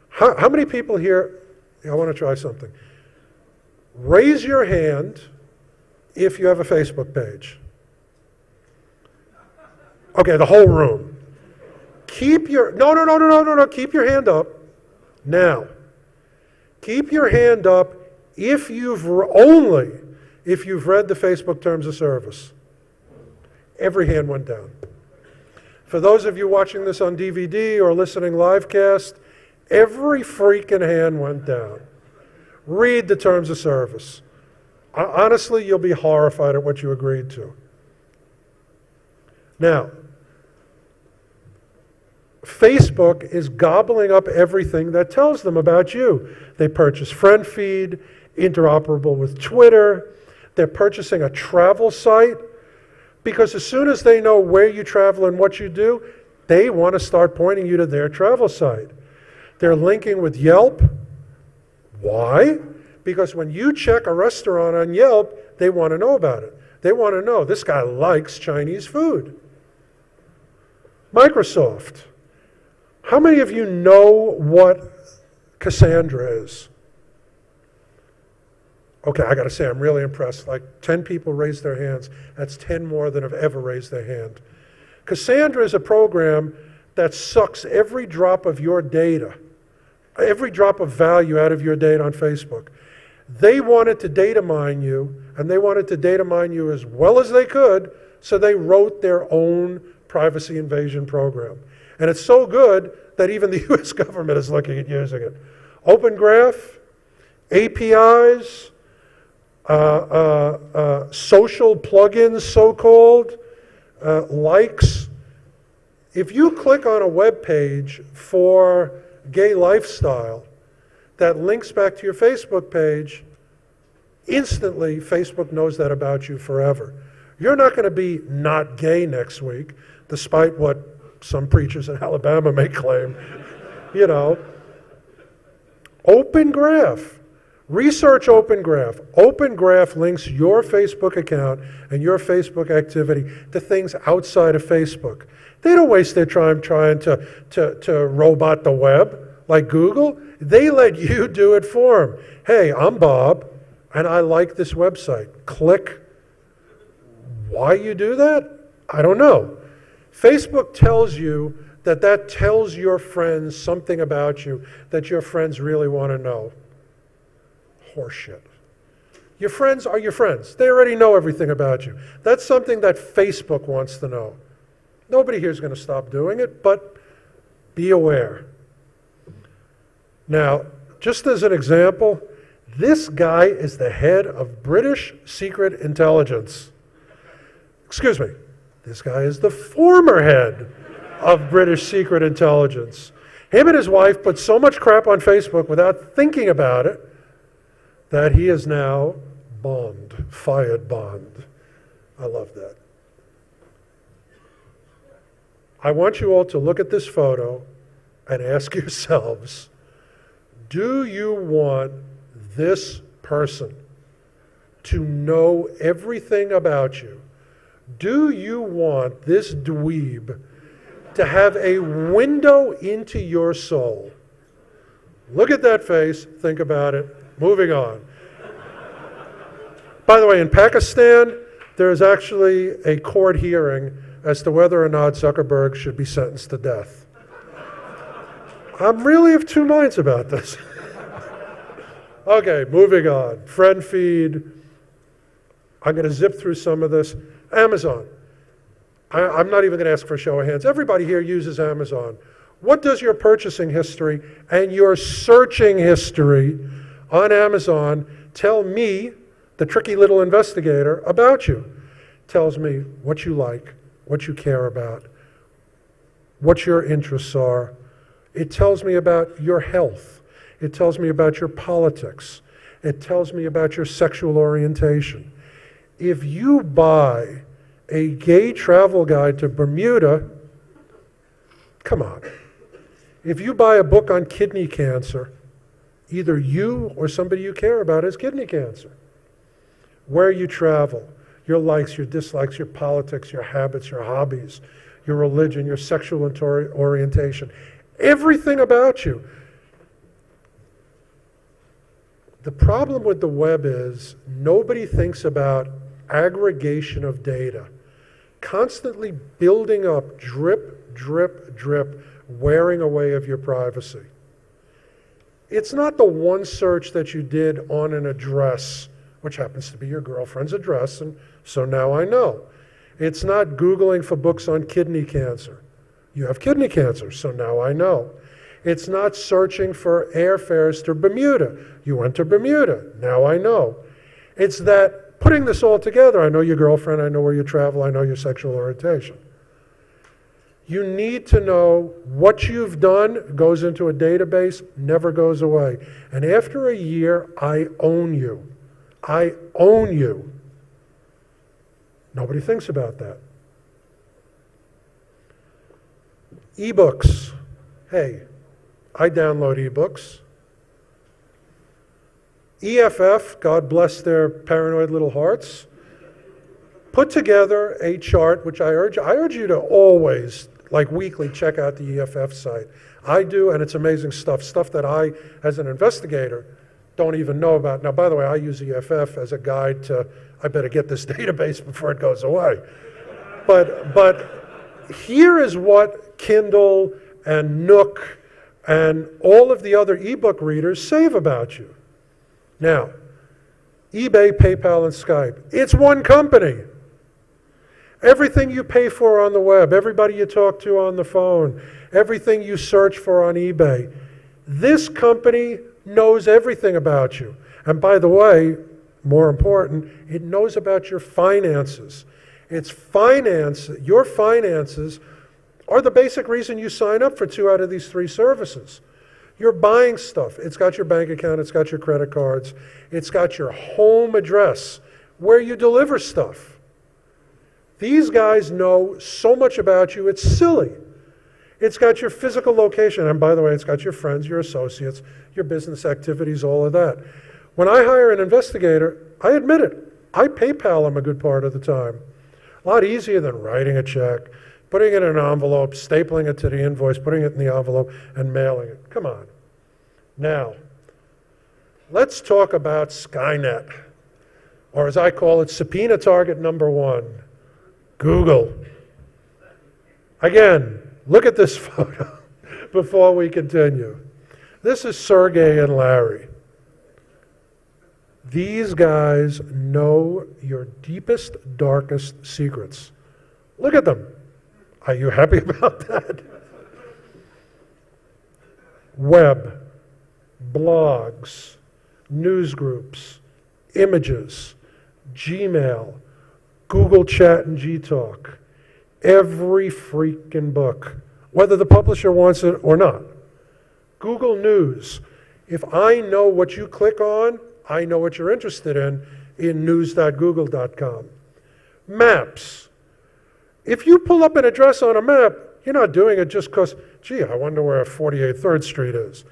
How many people here, I want to try something. Raise your hand if you have a Facebook page. Okay, the whole room. Keep your, no, keep your hand up. Now, keep your hand up if you've, only if you've read the Facebook terms of service. Every hand went down. For those of you watching this on DVD or listening livecast, every freaking hand went down. Read the terms of service. Honestly, you'll be horrified at what you agreed to. Now, Facebook is gobbling up everything that tells them about you. They purchase friend feed, interoperable with Twitter. They're purchasing a travel site because as soon as they know where you travel and what you do, they want to start pointing you to their travel site. They're linking with Yelp. Why? Because when you check a restaurant on Yelp, they want to know about it. They want to know, this guy likes Chinese food. Microsoft. How many of you know what Cassandra is? Okay, I got to say, I'm really impressed. Like 10 people raised their hands. That's 10 more than have ever raised their hand. Cassandra is a program that sucks every drop of your data, every drop of value out of your data on Facebook. They wanted to data mine you, and they wanted to data mine you as well as they could, so they wrote their own privacy invasion program. And it's so good that even the US government is looking at using it. Open Graph, APIs, social plugins, so-called, likes. If you click on a web page for gay lifestyle that links back to your Facebook page, instantly Facebook knows that about you forever. You're not going to be not gay next week, despite what some preachers in Alabama may claim. You know, Open Graph. Research Open Graph. Open Graph links your Facebook account and your Facebook activity to things outside of Facebook. They don't waste their time trying to robot the web like Google. They let you do it for them. Hey, I'm Bob, and I like this website. Click. Why you do that? I don't know. Facebook tells you that tells your friends something about you that your friends really want to know. Horseshit. Your friends are your friends. They already know everything about you. That's something that Facebook wants to know. Nobody here is going to stop doing it, but be aware. Now, just as an example, this guy is the head of British Secret Intelligence. Excuse me, this guy is the former head of British Secret Intelligence. Him and his wife put so much crap on Facebook without thinking about it that he is now fired Bond. I love that. I want you all to look at this photo and ask yourselves, do you want this person to know everything about you? Do you want this dweeb to have a window into your soul? Look at that face, think about it, moving on. By the way, in Pakistan, there is actually a court hearing as to whether or not Zuckerberg should be sentenced to death. I'm really of two minds about this. Okay, moving on. Friend feed. I'm going to zip through some of this. Amazon. I'm not even going to ask for a show of hands. Everybody here uses Amazon. What does your purchasing history and your searching history on Amazon tell me, the tricky little investigator, about you? Tells me what you like, what you care about, what your interests are. It tells me about your health. It tells me about your politics. It tells me about your sexual orientation. If you buy a gay travel guide to Bermuda, come on. If you buy a book on kidney cancer, either you or somebody you care about has kidney cancer. Where you travel, your likes, your dislikes, your politics, your habits, your hobbies, your religion, your sexual orientation, everything about you. The problem with the web is nobody thinks about aggregation of data, constantly building up, drip, drip, drip, wearing away of your privacy. It's not the one search that you did on an address, which happens to be your girlfriend's address, and so now I know. It's not Googling for books on kidney cancer. You have kidney cancer, so now I know. It's not searching for airfares to Bermuda. You went to Bermuda, now I know. It's that putting this all together, I know your girlfriend, I know where you travel, I know your sexual orientation. You need to know what you've done, goes into a database, never goes away. And after a year, I own you. I own you. Nobody thinks about that. E-books. Hey, I download e-books. EFF, God bless their paranoid little hearts, put together a chart, which I urge you to always, like weekly, check out the EFF site. I do, and it's amazing stuff that I, as an investigator, don't even know about. Now, by the way, I use EFF as a guide to, I better get this database before it goes away. But here is what Kindle and Nook and all of the other ebook readers save about you. Now, eBay, PayPal, and Skype. It's one company. Everything you pay for on the web, everybody you talk to on the phone, everything you search for on eBay, this company knows everything about you. And by the way, more important, it knows about your finances. Your finances are the basic reason you sign up for 2 out of these 3 services. You're buying stuff. It's got your bank account, it's got your credit cards, it's got your home address, where you deliver stuff. These guys know so much about you, it's silly. It's got your physical location, and by the way, it's got your friends, your associates, your business activities, all of that. When I hire an investigator, I admit it, I PayPal them a good part of the time. A lot easier than writing a check, putting it in an envelope, stapling it to the invoice, putting it in the envelope, and mailing it. Come on. Now, let's talk about Skynet, or as I call it, subpoena target number 1, Google. Again, look at this photo before we continue. This is Sergey and Larry. These guys know your deepest, darkest secrets. Look at them. Are you happy about that? Web, blogs, news groups, images, Gmail, Google Chat and Gtalk, every freaking book, whether the publisher wants it or not. Google News. If I know what you click on, I know what you're interested in news.google.com. Maps. If you pull up an address on a map, you're not doing it just because, gee, I wonder where 48 3rd Street is.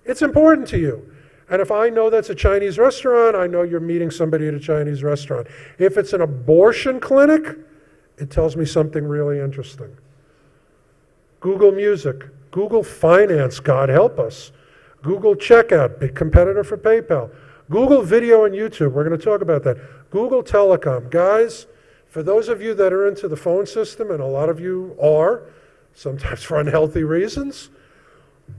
It's important to you. And if I know that's a Chinese restaurant, I know you're meeting somebody at a Chinese restaurant. If it's an abortion clinic, it tells me something really interesting. Google Music, Google Finance, God help us. Google Checkout, big competitor for PayPal. Google Video and YouTube, we're going to talk about that. Google Telecom. Guys, for those of you that are into the phone system, and a lot of you are, sometimes for unhealthy reasons,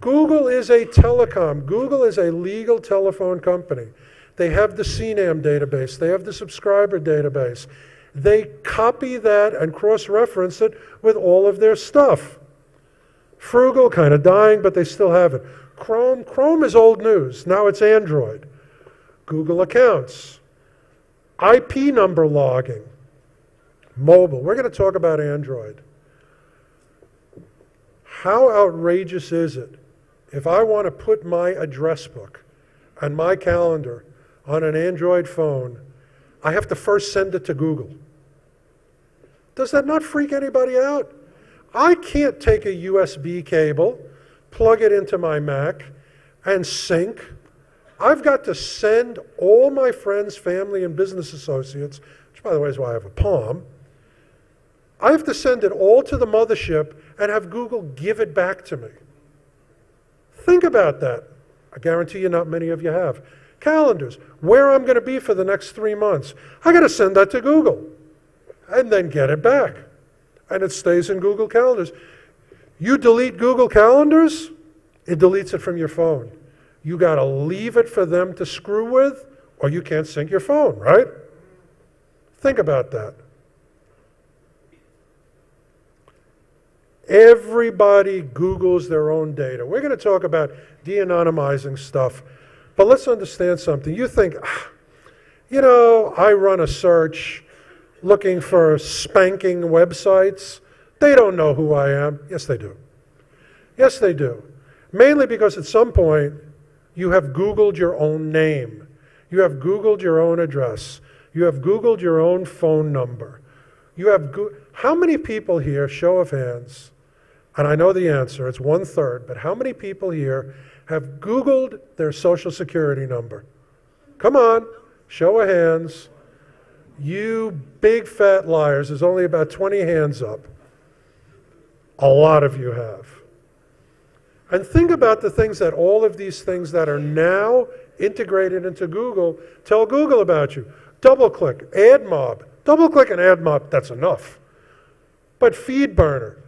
Google is a telecom. Google is a legal telephone company. They have the CNAM database. They have the subscriber database. They copy that and cross-reference it with all of their stuff. Frugal, kind of dying, but they still have it. Chrome is old news. Now it's Android. Google accounts. IP number logging. Mobile. We're going to talk about Android. How outrageous is it if I want to put my address book and my calendar on an Android phone, I have to first send it to Google? Does that not freak anybody out? I can't take a USB cable, plug it into my Mac, and sync. I've got to send all my friends, family, and business associates, which by the way is why I have a Palm, I have to send it all to the mothership and have Google give it back to me. Think about that. I guarantee you not many of you have. Calendars, where I'm going to be for the next 3 months. I got to send that to Google and then get it back. And it stays in Google Calendars. You delete Google Calendars, it deletes it from your phone. You got to leave it for them to screw with, or you can't sync your phone, right? Think about that. Everybody Googles their own data. We're going to talk about de-anonymizing stuff, but let's understand something. You think, you know, I run a search looking for spanking websites. They don't know who I am. Yes, they do. Yes, they do. Mainly because at some point, you have Googled your own name. You have Googled your own address. You have Googled your own phone number. You have how many people here, show of hands, and I know the answer, it's 1/3, but how many people here have Googled their social security number? Come on, show of hands. You big fat liars, there's only about 20 hands up. A lot of you have. And think about the things that all of these things that are now integrated into Google tell Google about you. Double click, AdMob. Double click an AdMob, that's enough. But FeedBurner,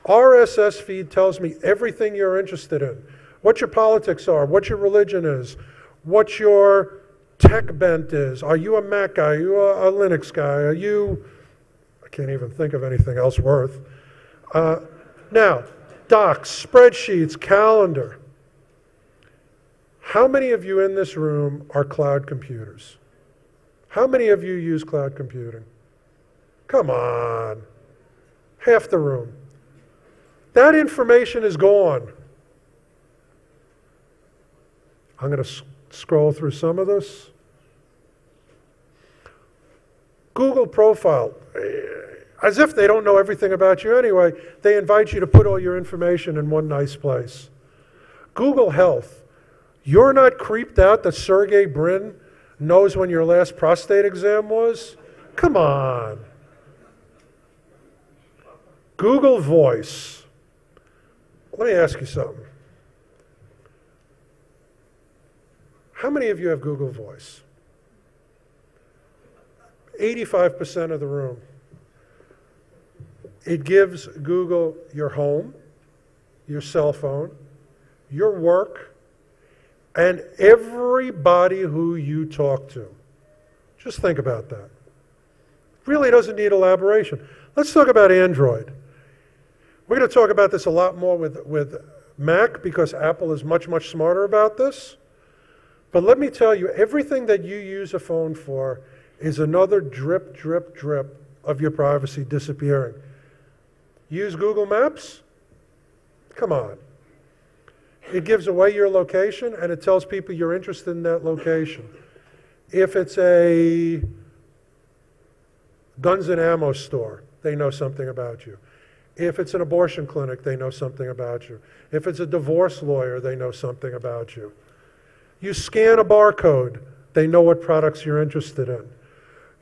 RSS feed tells me everything you're interested in. What your politics are, what your religion is, what your tech bent is. Are you a Mac guy? Are you a Linux guy? Are you, I can't even think of anything else worth. Now, docs, spreadsheets, calendar. How many of you in this room are cloud computers? How many of you use cloud computing? Come on. Half the room. That information is gone. I'm going to scroll through some of this. Google profile. As if they don't know everything about you anyway, they invite you to put all your information in one nice place. Google Health. You're not creeped out that Sergey Brin knows when your last prostate exam was? Come on. Google Voice. Let me ask you something. How many of you have Google Voice? 85% of the room. It gives Google your home, your cell phone, your work, and everybody who you talk to. Just think about that. Really doesn't need elaboration. Let's talk about Android. We're going to talk about this a lot more with Mac because Apple is much, much smarter about this. But let me tell you, everything that you use a phone for is another drip, drip, drip of your privacy disappearing. Use Google Maps? Come on. It gives away your location and it tells people you're interested in that location. If it's a guns and ammo store, they know something about you. If it's an abortion clinic, they know something about you. If it's a divorce lawyer, they know something about you. You scan a barcode, they know what products you're interested in.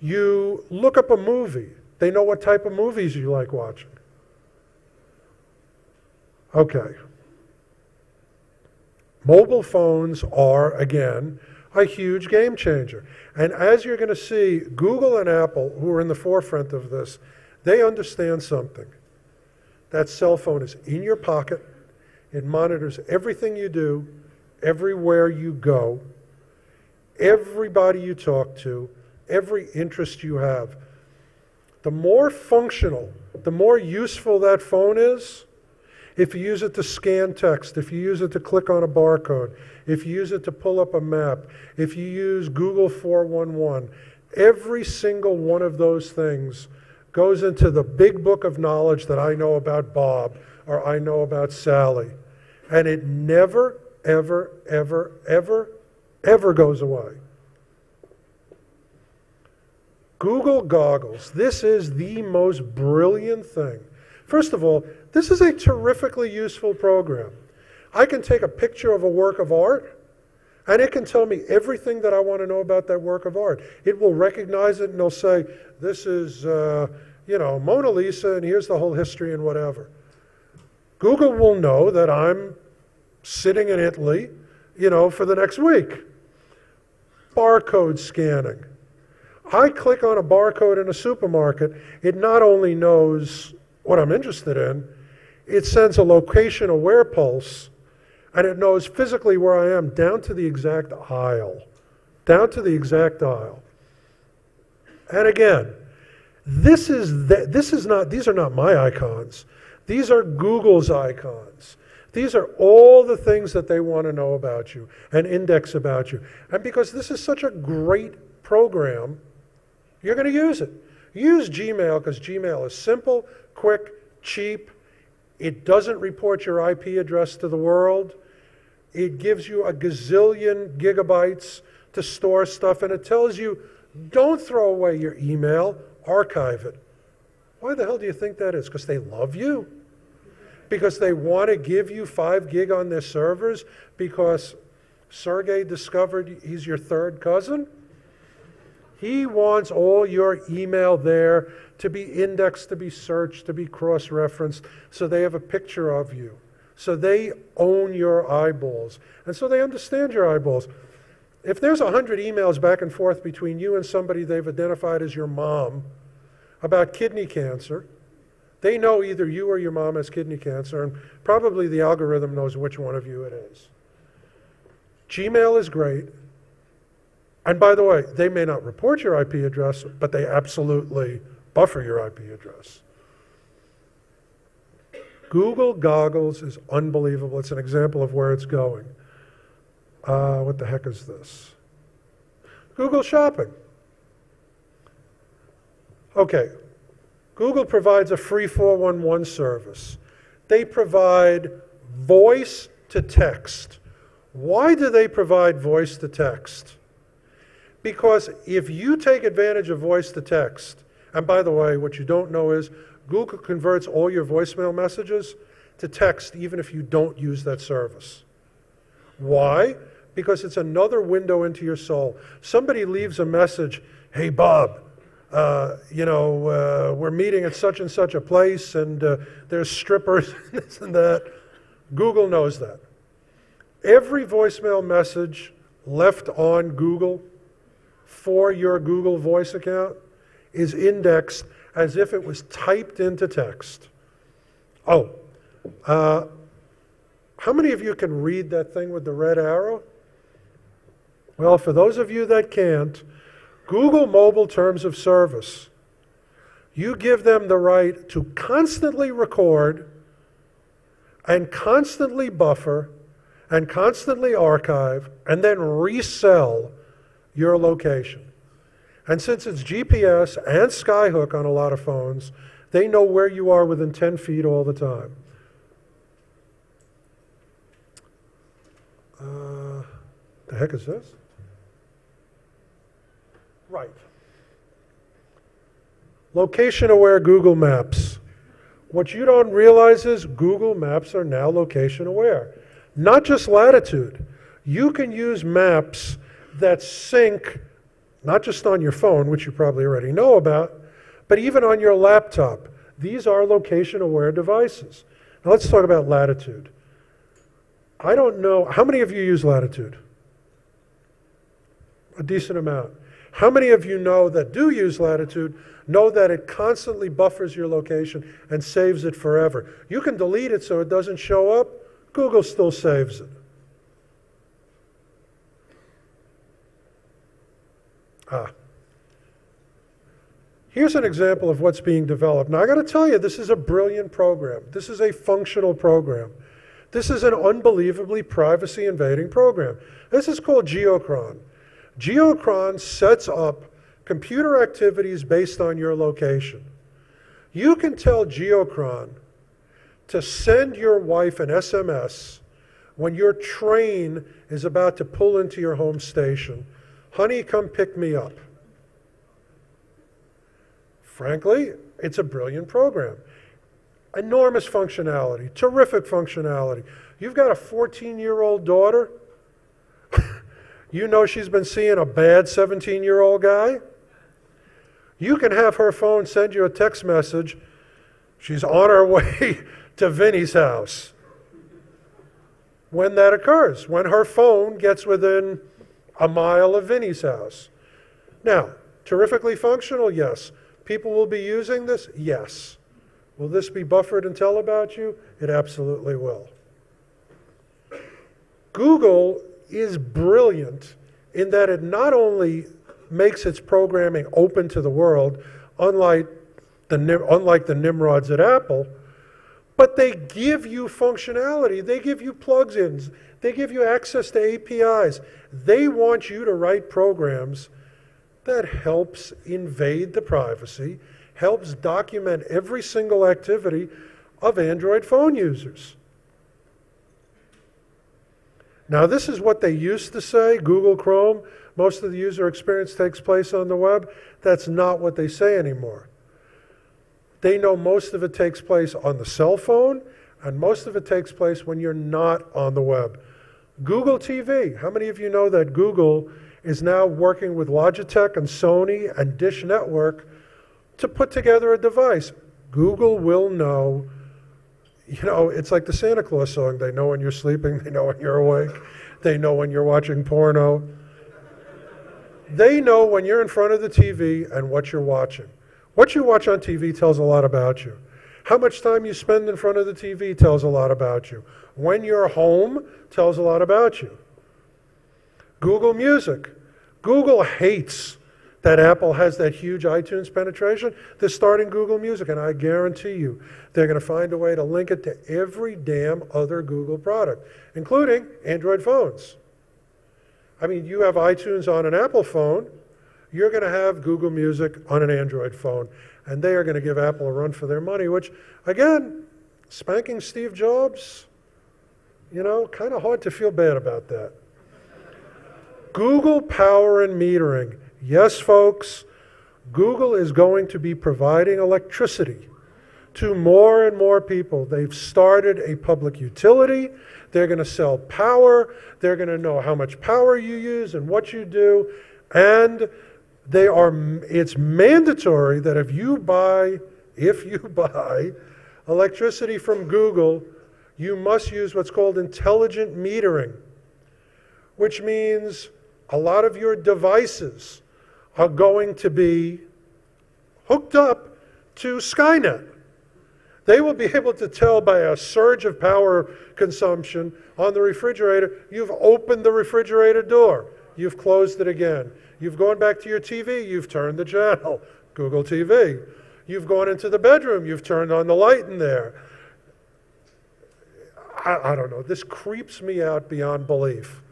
You look up a movie, they know what type of movies you like watching. Okay. Mobile phones are, again, a huge game changer. And as you're going to see, Google and Apple, who are in the forefront of this, they understand something. That cell phone is in your pocket. It monitors everything you do, everywhere you go, everybody you talk to, every interest you have. The more functional, the more useful that phone is, if you use it to scan text, if you use it to click on a barcode, if you use it to pull up a map, if you use Google 411, every single one of those things goes into the big book of knowledge that I know about Bob or I know about Sally. And it never, ever, ever, ever, ever goes away. Google Goggles. This is the most brilliant thing. First of all, this is a terrifically useful program. I can take a picture of a work of art, and it can tell me everything that I want to know about that work of art. It will recognize it, and it'll say, this is, Mona Lisa, and here's the whole history and whatever. Google will know that I'm sitting in Italy, for the next week. Barcode scanning. I click on a barcode in a supermarket, it not only knows what I'm interested in, it sends a location-aware pulse, and it knows physically where I am down to the exact aisle. Down to the exact aisle. And again, these are not my icons. These are Google's icons. These are all the things that they want to know about you and index about you. And because this is such a great program, you're going to use it. Use Gmail because Gmail is simple, quick, cheap. It doesn't report your IP address to the world. It gives you a gazillion gigabytes to store stuff, and it tells you, don't throw away your email, archive it. Why the hell do you think that is? Because they love you? Because they want to give you 5 gig on their servers because Sergey discovered he's your third cousin? He wants all your email there to be indexed, to be searched, to be cross-referenced, so they have a picture of you. So they own your eyeballs. And so they understand your eyeballs. If there's 100 emails back and forth between you and somebody they've identified as your mom about kidney cancer, they know either you or your mom has kidney cancer, and probably the algorithm knows which one of you it is. Gmail is great. And by the way, they may not report your IP address, but they absolutely buffer your IP address. Google Goggles is unbelievable. It's an example of where it's going. What the heck is this? Google Shopping. Okay, Google provides a free 411 service. They provide voice to text. Why do they provide voice to text? Because if you take advantage of voice to text, and by the way, what you don't know is Google converts all your voicemail messages to text even if you don't use that service. Why? Because it's another window into your soul. Somebody leaves a message, hey Bob, we're meeting at such and such a place and there's strippers and this and that. Google knows that. Every voicemail message left on Google for your Google Voice account is indexed as if it was typed into text. Oh, how many of you can read that thing with the red arrow? Well, for those of you that can't, Google Mobile Terms of Service. You give them the right to constantly record and constantly buffer and constantly archive and then resell your location. And since it's GPS and Skyhook on a lot of phones, they know where you are within 10 feet all the time. The heck is this? Right. Location-aware Google Maps. What you don't realize is Google Maps are now location-aware. Not just latitude. You can use maps that sync, not just on your phone, which you probably already know about, but even on your laptop. These are location-aware devices. Now let's talk about latitude. I don't know, how many of you use latitude? A decent amount. How many of you know that do use latitude know that it constantly buffers your location and saves it forever? You can delete it so it doesn't show up. Google still saves it. Here's an example of what's being developed. Now, I got to tell you, this is a brilliant program. This is a functional program. This is an unbelievably privacy-invading program. This is called Geochron. Geochron sets up computer activities based on your location. You can tell Geochron to send your wife an SMS when your train is about to pull into your home station, "Honey, come pick me up." Frankly, it's a brilliant program. Enormous functionality, terrific functionality. You've got a 14-year-old daughter. You know she's been seeing a bad 17-year-old guy. You can have her phone send you a text message. She's on her way to Vinny's house. When that occurs, when her phone gets within a mile of Vinny's house. Now, terrifically functional, yes. People will be using this, yes. Will this be buffered and tell about you? It absolutely will. Google is brilliant in that it not only makes its programming open to the world, unlike the Nimrods at Apple, but they give you functionality. They give you plugins. They give you access to APIs. They want you to write programs that helps invade the privacy, helps document every single activity of Android phone users. Now, this is what they used to say, Google Chrome, most of the user experience takes place on the web. That's not what they say anymore. They know most of it takes place on the cell phone, and most of it takes place when you're not on the web. Google TV. How many of you know that Google is now working with Logitech and Sony and Dish Network to put together a device? Google will know. You know, it's like the Santa Claus song. They know when you're sleeping. They know when you're awake. They know when you're watching porno. They know when you're in front of the TV and what you're watching. What you watch on TV tells a lot about you. How much time you spend in front of the TV tells a lot about you. When you're home tells a lot about you. Google Music. Google hates that Apple has that huge iTunes penetration. They're starting Google Music, and I guarantee you they're going to find a way to link it to every damn other Google product, including Android phones. I mean, you have iTunes on an Apple phone, you're going to have Google Music on an Android phone, and they are going to give Apple a run for their money, which, again, spanking Steve Jobs, you know, kind of hard to feel bad about that. Google Power and Metering. Yes, folks, Google is going to be providing electricity to more and more people. They've started a public utility. They're going to sell power. They're going to know how much power you use and what you do. And it's mandatory that if you buy electricity from Google, you must use what's called intelligent metering, which means a lot of your devices are going to be hooked up to Skynet. They will be able to tell by a surge of power consumption on the refrigerator, you've opened the refrigerator door, you've closed it again. You've gone back to your TV, you've turned the channel, Google TV. You've gone into the bedroom, you've turned on the light in there. I don't know, this creeps me out beyond belief.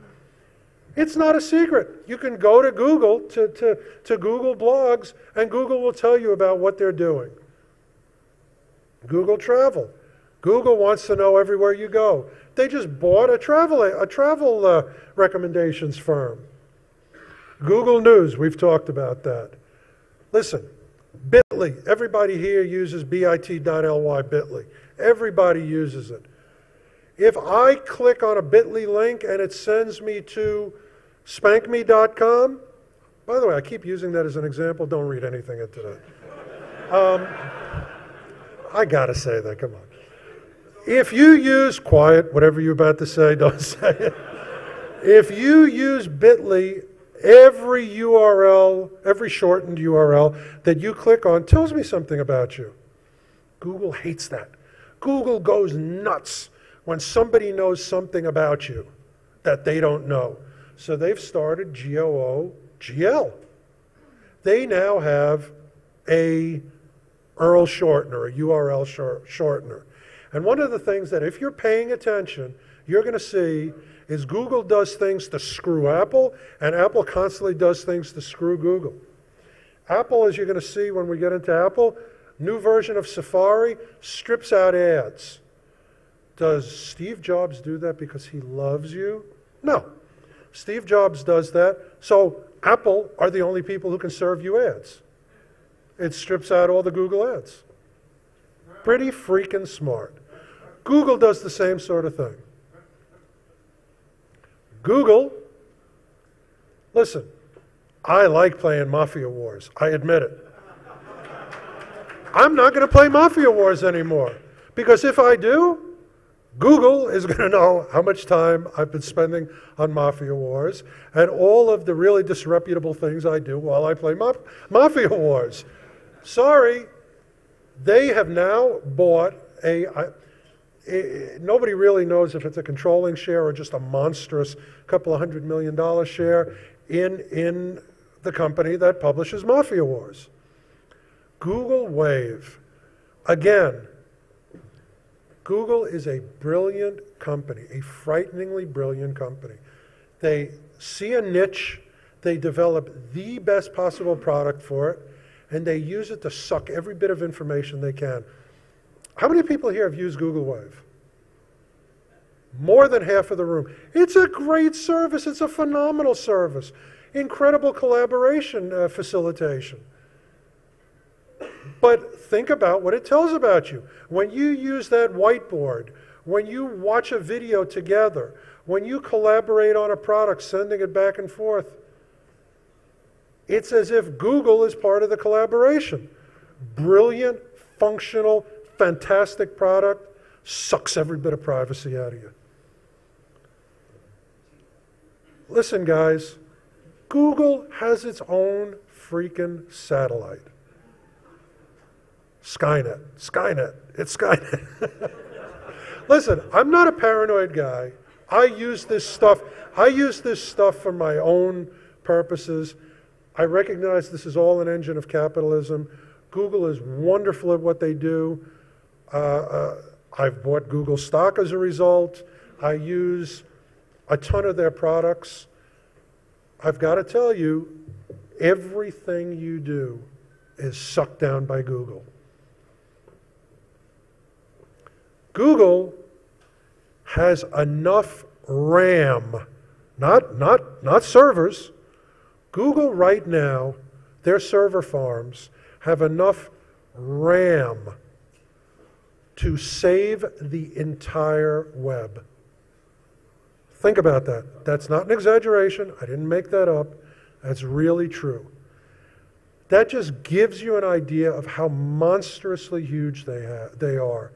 It's not a secret. You can go to Google, to Google blogs, and Google will tell you about what they're doing. Google Travel. Google wants to know everywhere you go. They just bought a travel recommendations firm. Google News, we've talked about that. Listen, Bitly, everybody here uses bit.ly, Bitly. Everybody uses it. If I click on a Bitly link and it sends me to spankme.com, by the way, I keep using that as an example. Don't read anything into that. I got to say that, come on. If you use, quiet, whatever you're about to say, don't say it. If you use Bitly, every URL, every shortened URL that you click on tells me something about you. Google hates that. Google goes nuts when somebody knows something about you that they don't know. So they've started GOOGL. They now have a URL shortener, a URL shortener. And one of the things that if you're paying attention, you're going to see is Google does things to screw Apple, and Apple constantly does things to screw Google. Apple, as you're going to see when we get into Apple, new version of Safari strips out ads. Does Steve Jobs do that because he loves you? No. Steve Jobs does that, so Apple are the only people who can serve you ads. It strips out all the Google ads. Pretty freaking smart. Google does the same sort of thing. Google, listen, I like playing Mafia Wars. I admit it. I'm not going to play Mafia Wars anymore, because if I do, Google is going to know how much time I've been spending on Mafia Wars and all of the really disreputable things I do while I play Mafia Wars. Sorry, they have now bought nobody really knows if it's a controlling share or just a monstrous couple of $100 million share in the company that publishes Mafia Wars. Google Wave. Again, Google is a brilliant company, a frighteningly brilliant company. They see a niche, they develop the best possible product for it, and they use it to suck every bit of information they can. How many people here have used Google Wave? More than half of the room. It's a great service. It's a phenomenal service. Incredible collaboration facilitation. But think about what it tells about you. When you use that whiteboard, when you watch a video together, when you collaborate on a product, sending it back and forth, it's as if Google is part of the collaboration. Brilliant, functional, fantastic product, sucks every bit of privacy out of you. Listen, guys, Google has its own freaking satellite. Skynet. It's Skynet. Listen, I'm not a paranoid guy. I use this stuff for my own purposes. I recognize this is all an engine of capitalism. Google is wonderful at what they do. I've bought Google stock as a result. I use a ton of their products. I've got to tell you, everything you do is sucked down by Google. Google has enough RAM, not servers. Google right now, their server farms have enough RAM to save the entire web. Think about that. That's not an exaggeration. I didn't make that up. That's really true. That just gives you an idea of how monstrously huge they are.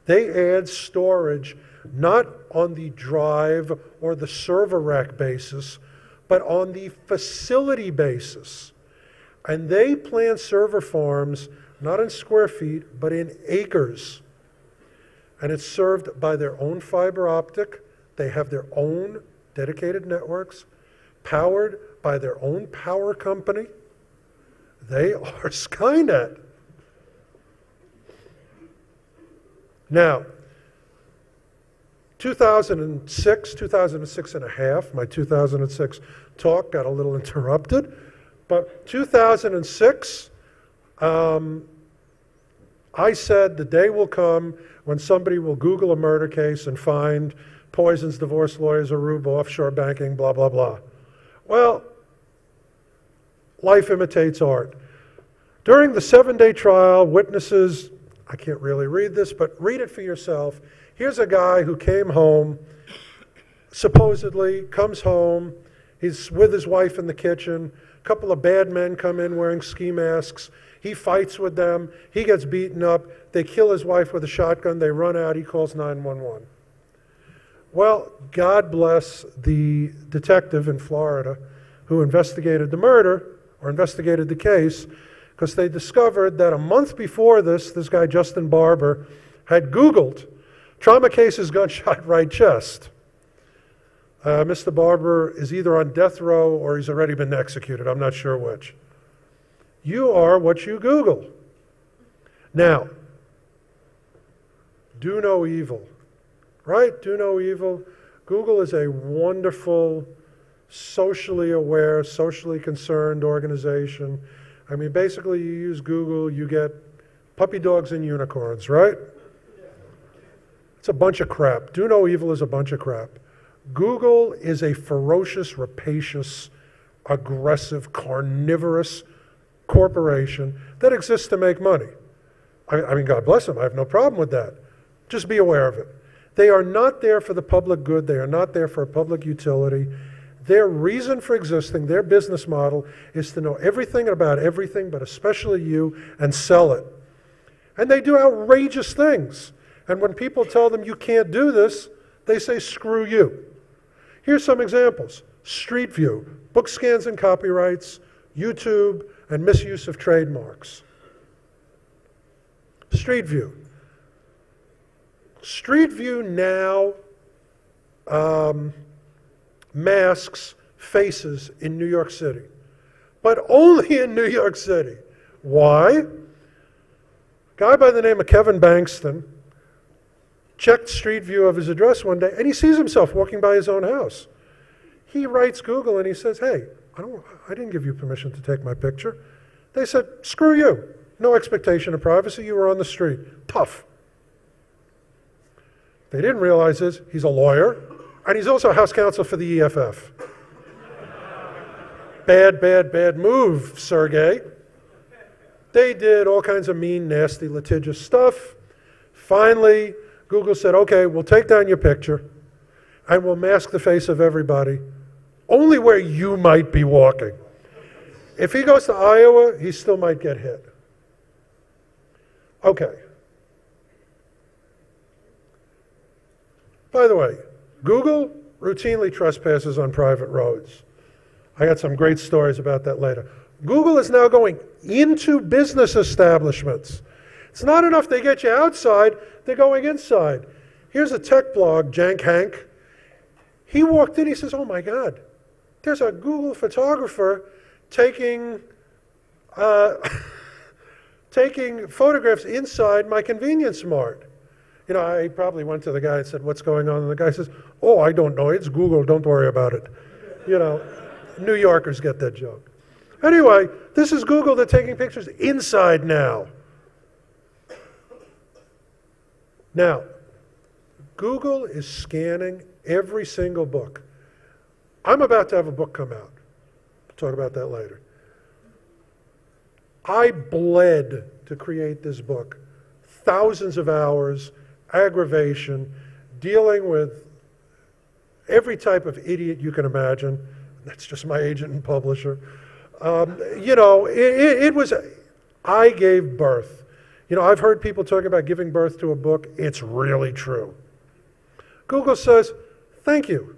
They add storage not on the drive or the server rack basis, but on the facility basis. And they plan server farms not in square feet, but in acres. And it's served by their own fiber optic. They have their own dedicated networks, powered by their own power company. They are Skynet. Now, 2006 and a half, my 2006 talk got a little interrupted, but 2006, I said the day will come when somebody will Google a murder case and find poisons, divorce lawyers, Aruba, offshore banking, blah, blah, blah. Well, life imitates art. During the 7-day trial, witnesses, I can't really read this, but read it for yourself. Here's a guy who came home, supposedly comes home, he's with his wife in the kitchen, a couple of bad men come in wearing ski masks, he fights with them, he gets beaten up, they kill his wife with a shotgun, they run out, he calls 911. Well, God bless the detective in Florida who investigated the murder, or investigated the case, because they discovered that a month before this guy, Justin Barber, had Googled trauma cases, gunshot, right chest. Mr. Barber is either on death row or he's already been executed. I'm not sure which. You are what you Google. Now, do no evil, right? Do no evil. Google is a wonderful, socially aware, socially concerned organization. I mean, basically, you use Google, you get puppy dogs and unicorns, right? It's a bunch of crap. Do no evil is a bunch of crap. Google is a ferocious, rapacious, aggressive, carnivorous corporation that exists to make money. I mean, God bless them. I have no problem with that. Just be aware of it. They are not there for the public good. They are not there for a public utility. Their reason for existing, their business model, is to know everything about everything, but especially you, and sell it. And they do outrageous things. And when people tell them you can't do this, they say, screw you. Here's some examples. Street View, book scans and copyrights, YouTube, and misuse of trademarks. Street View. Street View now masks faces in New York City, but only in New York City. Why? A guy by the name of Kevin Bankston checked Street View of his address one day, and he sees himself walking by his own house. He writes Google and he says, hey, I didn't give you permission to take my picture. They said, screw you. No expectation of privacy. You were on the street. Tough. They didn't realize is he's a lawyer, and he's also house counsel for the EFF. Bad, bad, bad move, Sergey. They did all kinds of mean, nasty, litigious stuff. Finally, Google said, okay, we'll take down your picture, and we'll mask the face of everybody, only where you might be walking. If he goes to Iowa, he still might get hit. Okay. By the way, Google routinely trespasses on private roads. I got some great stories about that later. Google is now going into business establishments. It's not enough they get you outside, they're going inside. Here's a tech blog, Jank Hank. He walked in, he says, oh my God, there's a Google photographer taking taking photographs inside my convenience mart. You know, I probably went to the guy and said, what's going on? And the guy says, oh, I don't know. It's Google. Don't worry about it. You know, New Yorkers get that joke. Anyway, this is Google. They're taking pictures inside now. Now, Google is scanning every single book. I'm about to have a book come out. We'll talk about that later. I bled to create this book. Thousands of hours, aggravation, dealing with every type of idiot you can imagine. That's just my agent and publisher. You know, it was, I gave birth. You know, I've heard people talking about giving birth to a book. It's really true. Google says, thank you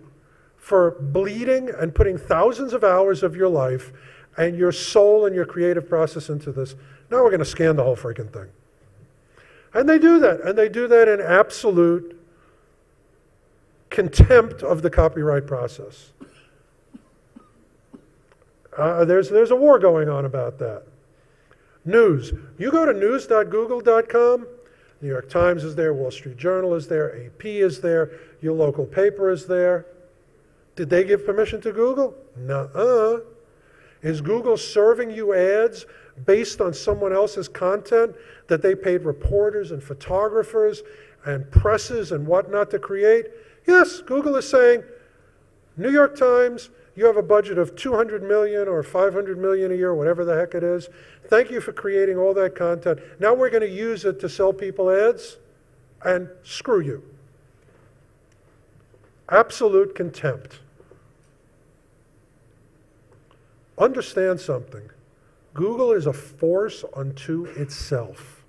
for bleeding and putting thousands of hours of your life and your soul and your creative process into this. Now we're going to scan the whole freaking thing. And they do that, and they do that in absolute contempt of the copyright process. There's a war going on about that. News. You go to news.google.com, New York Times is there, Wall Street Journal is there, AP is there, your local paper is there. Did they give permission to Google? Nuh-uh. Is Google serving you ads based on someone else's content that they paid reporters and photographers and presses and whatnot to create? Yes, Google is saying, New York Times, you have a budget of $200 million or $500 million a year, whatever the heck it is. Thank you for creating all that content. Now we're going to use it to sell people ads, and screw you. Absolute contempt. Understand something. Google is a force unto itself.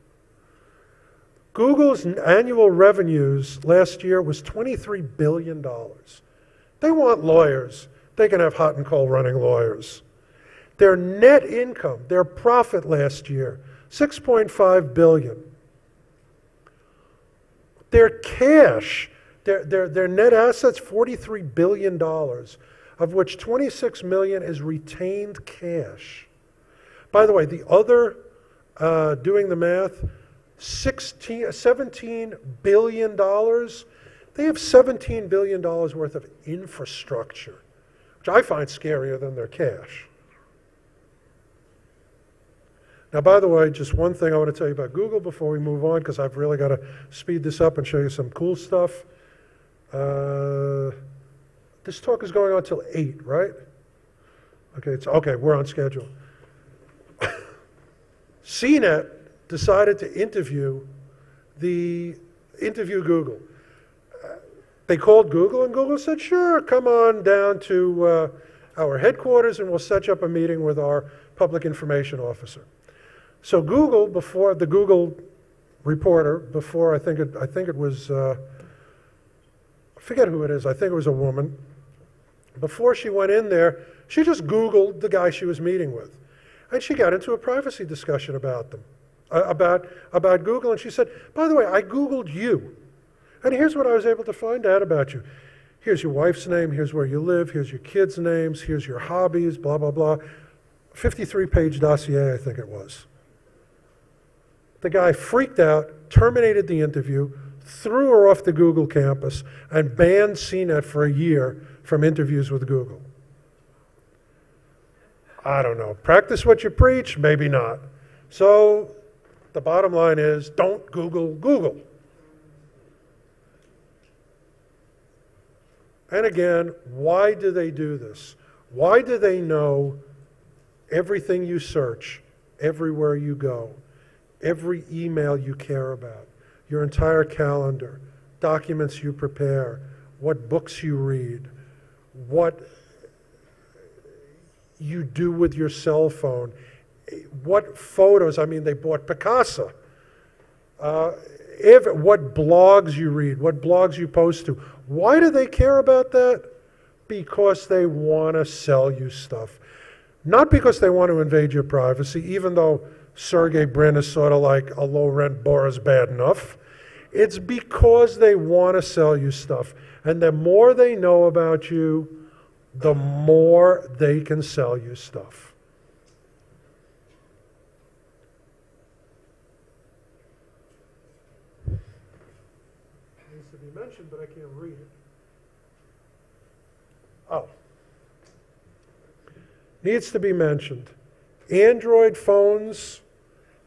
Google's annual revenues last year was $23 billion. They want lawyers. They can have hot and cold running lawyers. Their net income, their profit last year, $6.5 billion. Their cash, their net assets, $43 billion, of which $26 million is retained cash. By the way, the other, doing the math, $17 billion, they have $17 billion worth of infrastructure, which I find scarier than their cash. Now, by the way, just one thing I want to tell you about Google before we move on, because I've really got to speed this up and show you some cool stuff. This talk is going on till 8, right? Okay, we're on schedule. CNET decided to interview Google. They called Google, and Google said, sure, come on down to our headquarters, and we'll set you up a meeting with our public information officer. So Google, before the Google reporter, before I think it was, I forget who it is, I think it was a woman. Before she went in there, she just Googled the guy she was meeting with. And she got into a privacy discussion about them, about Google, and she said, by the way, I Googled you. And here's what I was able to find out about you. Here's your wife's name, here's where you live, here's your kids' names, here's your hobbies, blah, blah, blah. 53-page dossier, I think it was. The guy freaked out, terminated the interview, threw her off the Google campus, and banned CNET for a year from interviews with Google. I don't know. Practice what you preach, maybe not. So the bottom line is, don't Google Google. And again, why do they do this? Why do they know everything you search, everywhere you go, every email you care about, your entire calendar, documents you prepare, what books you read, what you do with your cell phone, what photos, I mean, they bought Picasso, what blogs you read, what blogs you post to. Why do they care about that? Because they want to sell you stuff. Not because they want to invade your privacy, even though Sergey Brin is sort of like a low-rent Boris bad enough. It's because they want to sell you stuff. And the more they know about you, the more they can sell you stuff. Needs to be mentioned, but I can't read it. Oh. Needs to be mentioned. Android phones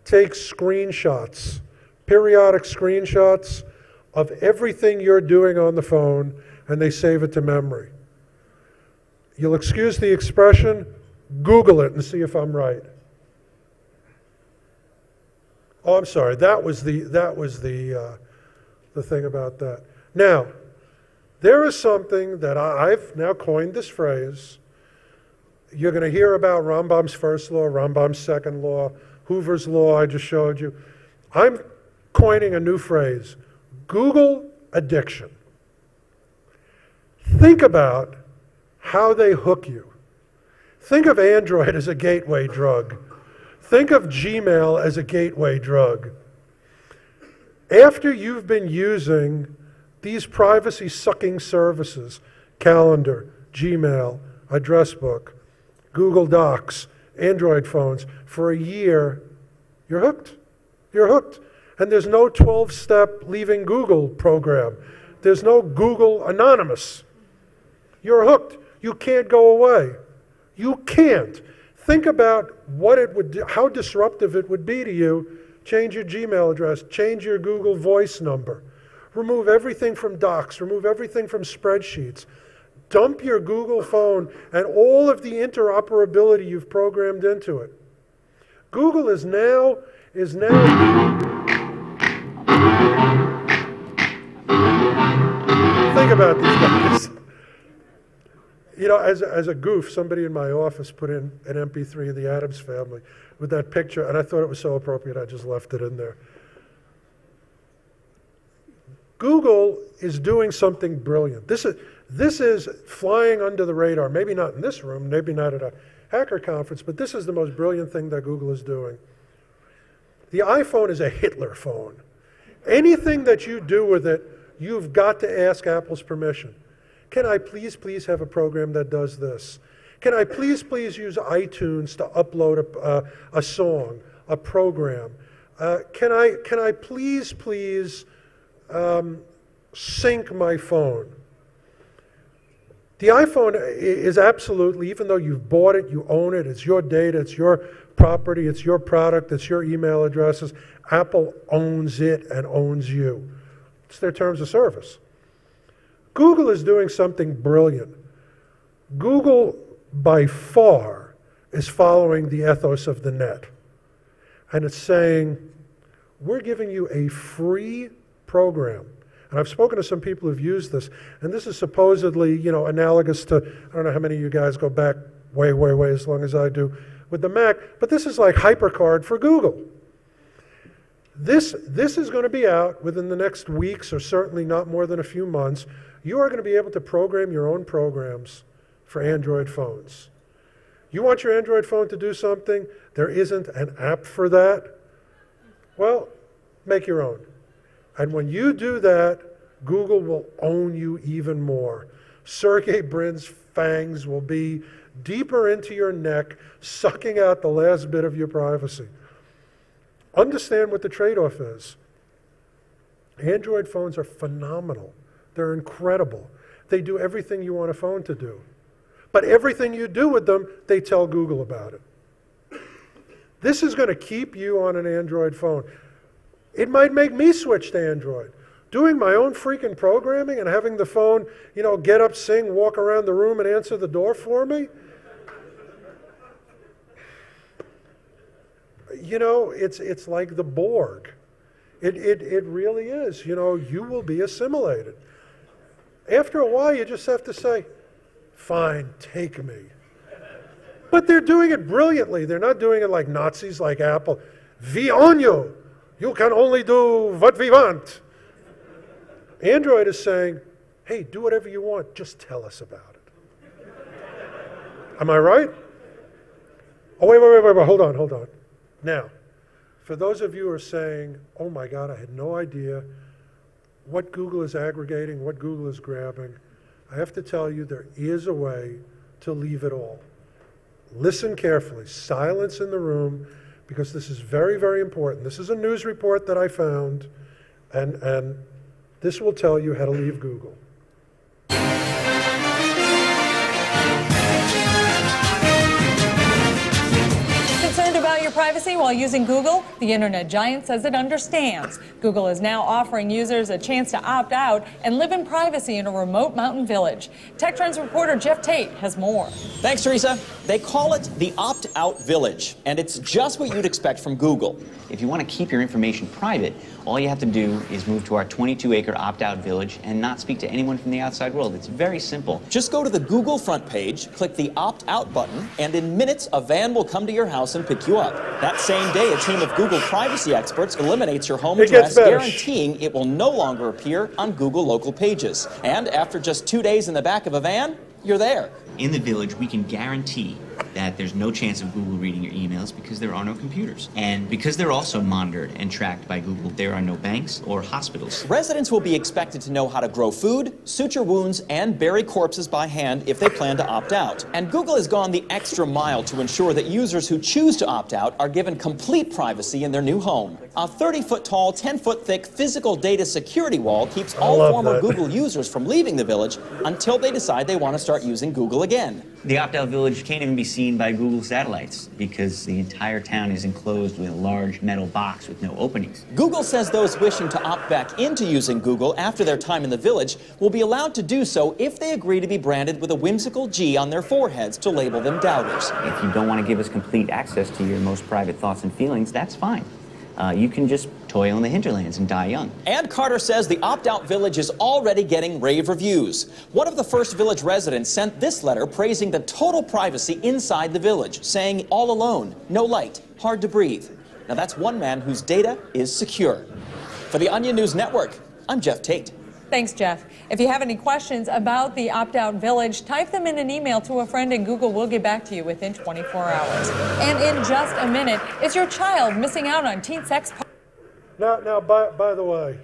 take screenshots, periodic screenshots of everything you're doing on the phone, and they save it to memory. You'll excuse the expression, Google it and see if I'm right. Oh, I'm sorry, that was the thing about that. Now, there is something that I've now coined this phrase. You're going to hear about Rambam's first law, Rambam's second law, Hoover's law I just showed you. I'm coining a new phrase, Google addiction. Think about how they hook you. Think of Android as a gateway drug. Think of Gmail as a gateway drug. After you've been using these privacy-sucking services, calendar, Gmail, address book, Google Docs, Android phones, for a year, you're hooked. You're hooked. And there's no 12-step leaving Google program. There's no Google Anonymous. You're hooked. You can't go away. You can't. Think about what it would do, how disruptive it would be to you. Change your Gmail address, change your Google Voice number, remove everything from Docs, remove everything from spreadsheets. Dump your Google phone and all of the interoperability you've programmed into it. Google is now. Think about these guys. You know, as a goof, somebody in my office put in an MP3 of the Addams Family with that picture, and I thought it was so appropriate I just left it in there. Google is doing something brilliant. This is flying under the radar, maybe not in this room, maybe not at a hacker conference, but this is the most brilliant thing that Google is doing. The iPhone is a Hitler phone. Anything that you do with it, you've got to ask Apple's permission. Can I please have a program that does this? Can I please use iTunes to upload a song, a program? Can I please sync my phone? The iPhone is absolutely, even though you've bought it, you own it, it's your data, it's your property, it's your product, it's your email addresses. Apple owns it and owns you. It's their terms of service. Google is doing something brilliant. Google, by far, is following the ethos of the net. And it's saying, we're giving you a free program. And I've spoken to some people who've used this, and this is supposedly, analogous to, I don't know how many of you guys go back way, way, way as long as I do with the Mac, but this is like HyperCard for Google. This is going to be out within the next weeks, or certainly not more than a few months. You are going to be able to program your own programs for Android phones. You want your Android phone to do something, there isn't an app for that, well, make your own. And when you do that, Google will own you even more. Sergey Brin's fangs will be deeper into your neck, sucking out the last bit of your privacy. Understand what the trade-off is. Android phones are phenomenal. They're incredible. They do everything you want a phone to do. But everything you do with them, they tell Google about it. This is going to keep you on an Android phone. It might make me switch to Android. Doing my own freaking programming and having the phone, get up, sing, walk around the room and answer the door for me. It's like the Borg. It really is. You will be assimilated. After a while, you just have to say, fine, take me. But they're doing it brilliantly. They're not doing it like Nazis, like Apple. Vi ogno. You can only do what we want. Android is saying, hey, do whatever you want. Just tell us about it. Am I right? Oh, wait. Hold on. Now, for those of you who are saying, oh my God, I had no idea what Google is aggregating, what Google is grabbing, I have to tell you there is a way to leave it all. Listen carefully, silence in the room, because this is very, very important. This is a news report that I found, and this will tell you how to leave Google. Concerned about your privacy while using Google? The internet giant says it understands. Google is now offering users a chance to opt out and live in privacy in a remote mountain village. Tech Trends reporter Jeff Tate has more. Thanks, Teresa. They call it the opt-out village, and it's just what you'd expect from Google. If you want to keep your information private, all you have to do is move to our 22-acre opt-out village and not speak to anyone from the outside world. It's very simple. Just go to the Google front page, click the opt-out button, and in minutes, a van will come to your house and pick you up. That same day, a team of Google privacy experts eliminates your home address, guaranteeing it will no longer appear on Google local pages. And after just 2 days in the back of a van, you're there. In the village, we can guarantee that there's no chance of Google reading your emails because there are no computers. And because they're also monitored and tracked by Google, there are no banks or hospitals. Residents will be expected to know how to grow food, suture wounds, and bury corpses by hand if they plan to opt out. And Google has gone the extra mile to ensure that users who choose to opt out are given complete privacy in their new home. A 30-foot tall, 10-foot thick physical data security wall keeps all former Google users from leaving the village until they decide they want to start using Google again. The opt-out village can't even be seen by Google satellites because the entire town is enclosed with a large metal box with no openings. Google says those wishing to opt back into using Google after their time in the village will be allowed to do so if they agree to be branded with a whimsical G on their foreheads to label them doubters. If you don't want to give us complete access to your most private thoughts and feelings, that's fine. You can just toil in the hinterlands and die young. And Carter says the opt-out village is already getting rave reviews. One of the first village residents sent this letter praising the total privacy inside the village, saying, all alone, no light, hard to breathe. Now that's one man whose data is secure. For the Onion News Network, I'm Jeff Tate. Thanks, Jeff. If you have any questions about the opt-out village, type them in an email to a friend and Google will get back to you within 24 hours. And in just a minute, is your child missing out on teen sex? Now, by the way,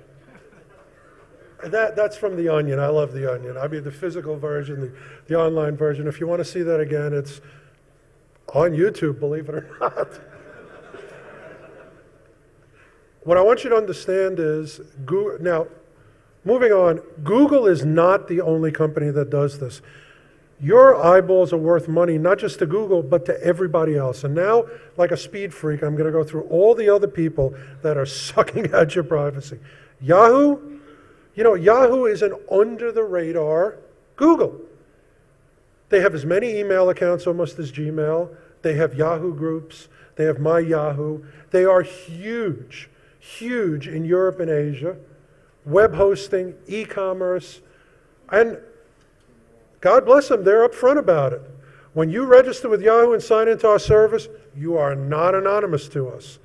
that's from The Onion. I love The Onion. I mean, the physical version, the online version. If you want to see that again, it's on YouTube, believe it or not. What I want you to understand is, now, moving on, Google is not the only company that does this. Your eyeballs are worth money, not just to Google, but to everybody else. And now, like a speed freak, I'm going to go through all the other people that are sucking at your privacy. Yahoo, you know, Yahoo is an under-the-radar Google. They have as many email accounts almost as Gmail. They have Yahoo groups. They have My Yahoo. They are huge, huge in Europe and Asia. Web hosting, e-commerce, and God bless them, they're upfront about it. When you register with Yahoo and sign into our service, you are not anonymous to us.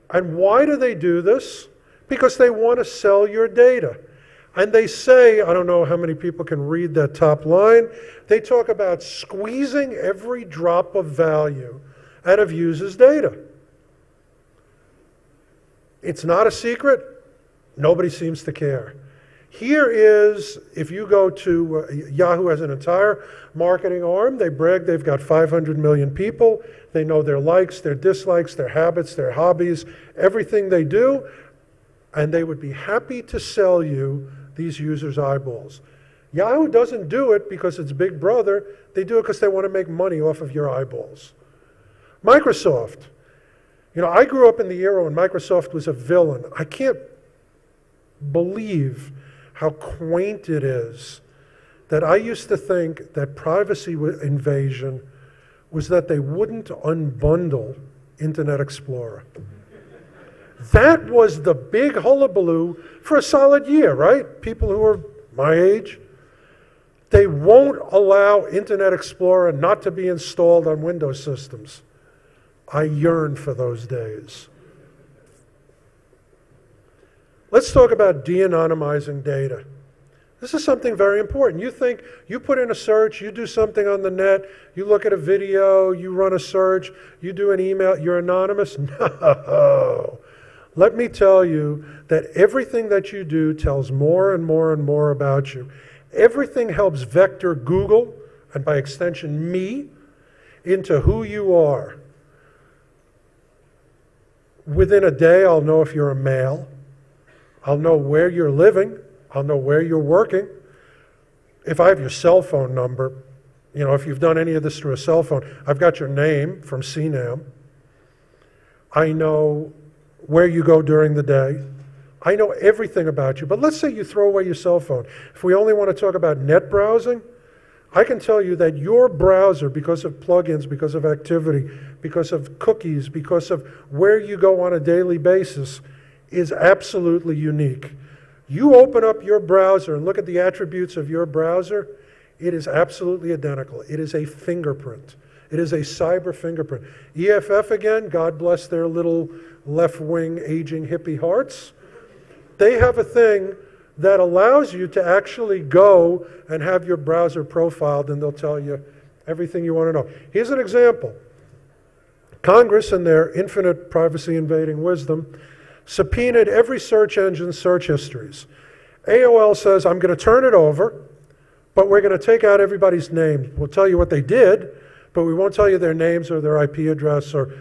And why do they do this? Because they want to sell your data. And they say, I don't know how many people can read that top line, they talk about squeezing every drop of value out of users' data. It's not a secret. Nobody seems to care. Here is, if you go to, Yahoo has an entire marketing arm. They brag they've got 500 million people. They know their likes, their dislikes, their habits, their hobbies, everything they do. And they would be happy to sell you these users' eyeballs. Yahoo doesn't do it because it's Big Brother. They do it because they want to make money off of your eyeballs. Microsoft. You know, I grew up in the era when Microsoft was a villain. I can't believe how quaint it is that I used to think that privacy invasion was that they wouldn't unbundle Internet Explorer. That was the big hullabaloo for a solid year, right? People who are my age, they won't allow Internet Explorer not to be installed on Windows systems. I yearn for those days. Let's talk about de-anonymizing data. This is something very important. You think, you put in a search, you do something on the net, you look at a video, you run a search, you do an email, you're anonymous? No. Let me tell you that everything that you do tells more and more and more about you. Everything helps vector Google, and by extension me, into who you are. Within a day, I'll know if you're a male. I'll know where you're living. I'll know where you're working. If I have your cell phone number, you know, if you've done any of this through a cell phone, I've got your name from CNAM. I know where you go during the day. I know everything about you. But let's say you throw away your cell phone. If we only want to talk about net browsing, I can tell you that your browser, because of plugins, because of activity, because of cookies, because of where you go on a daily basis, is absolutely unique. You open up your browser and look at the attributes of your browser, it is absolutely identical. It is a fingerprint. It is a cyber fingerprint. EFF, again, God bless their little left-wing aging hippie hearts. They have a thing that allows you to actually go and have your browser profiled, and they'll tell you everything you want to know. Here's an example. Congress, in their infinite privacy-invading wisdom, subpoenaed every search engine's search histories. AOL says, I'm going to turn it over, but we're going to take out everybody's name. We'll tell you what they did, but we won't tell you their names or their IP address or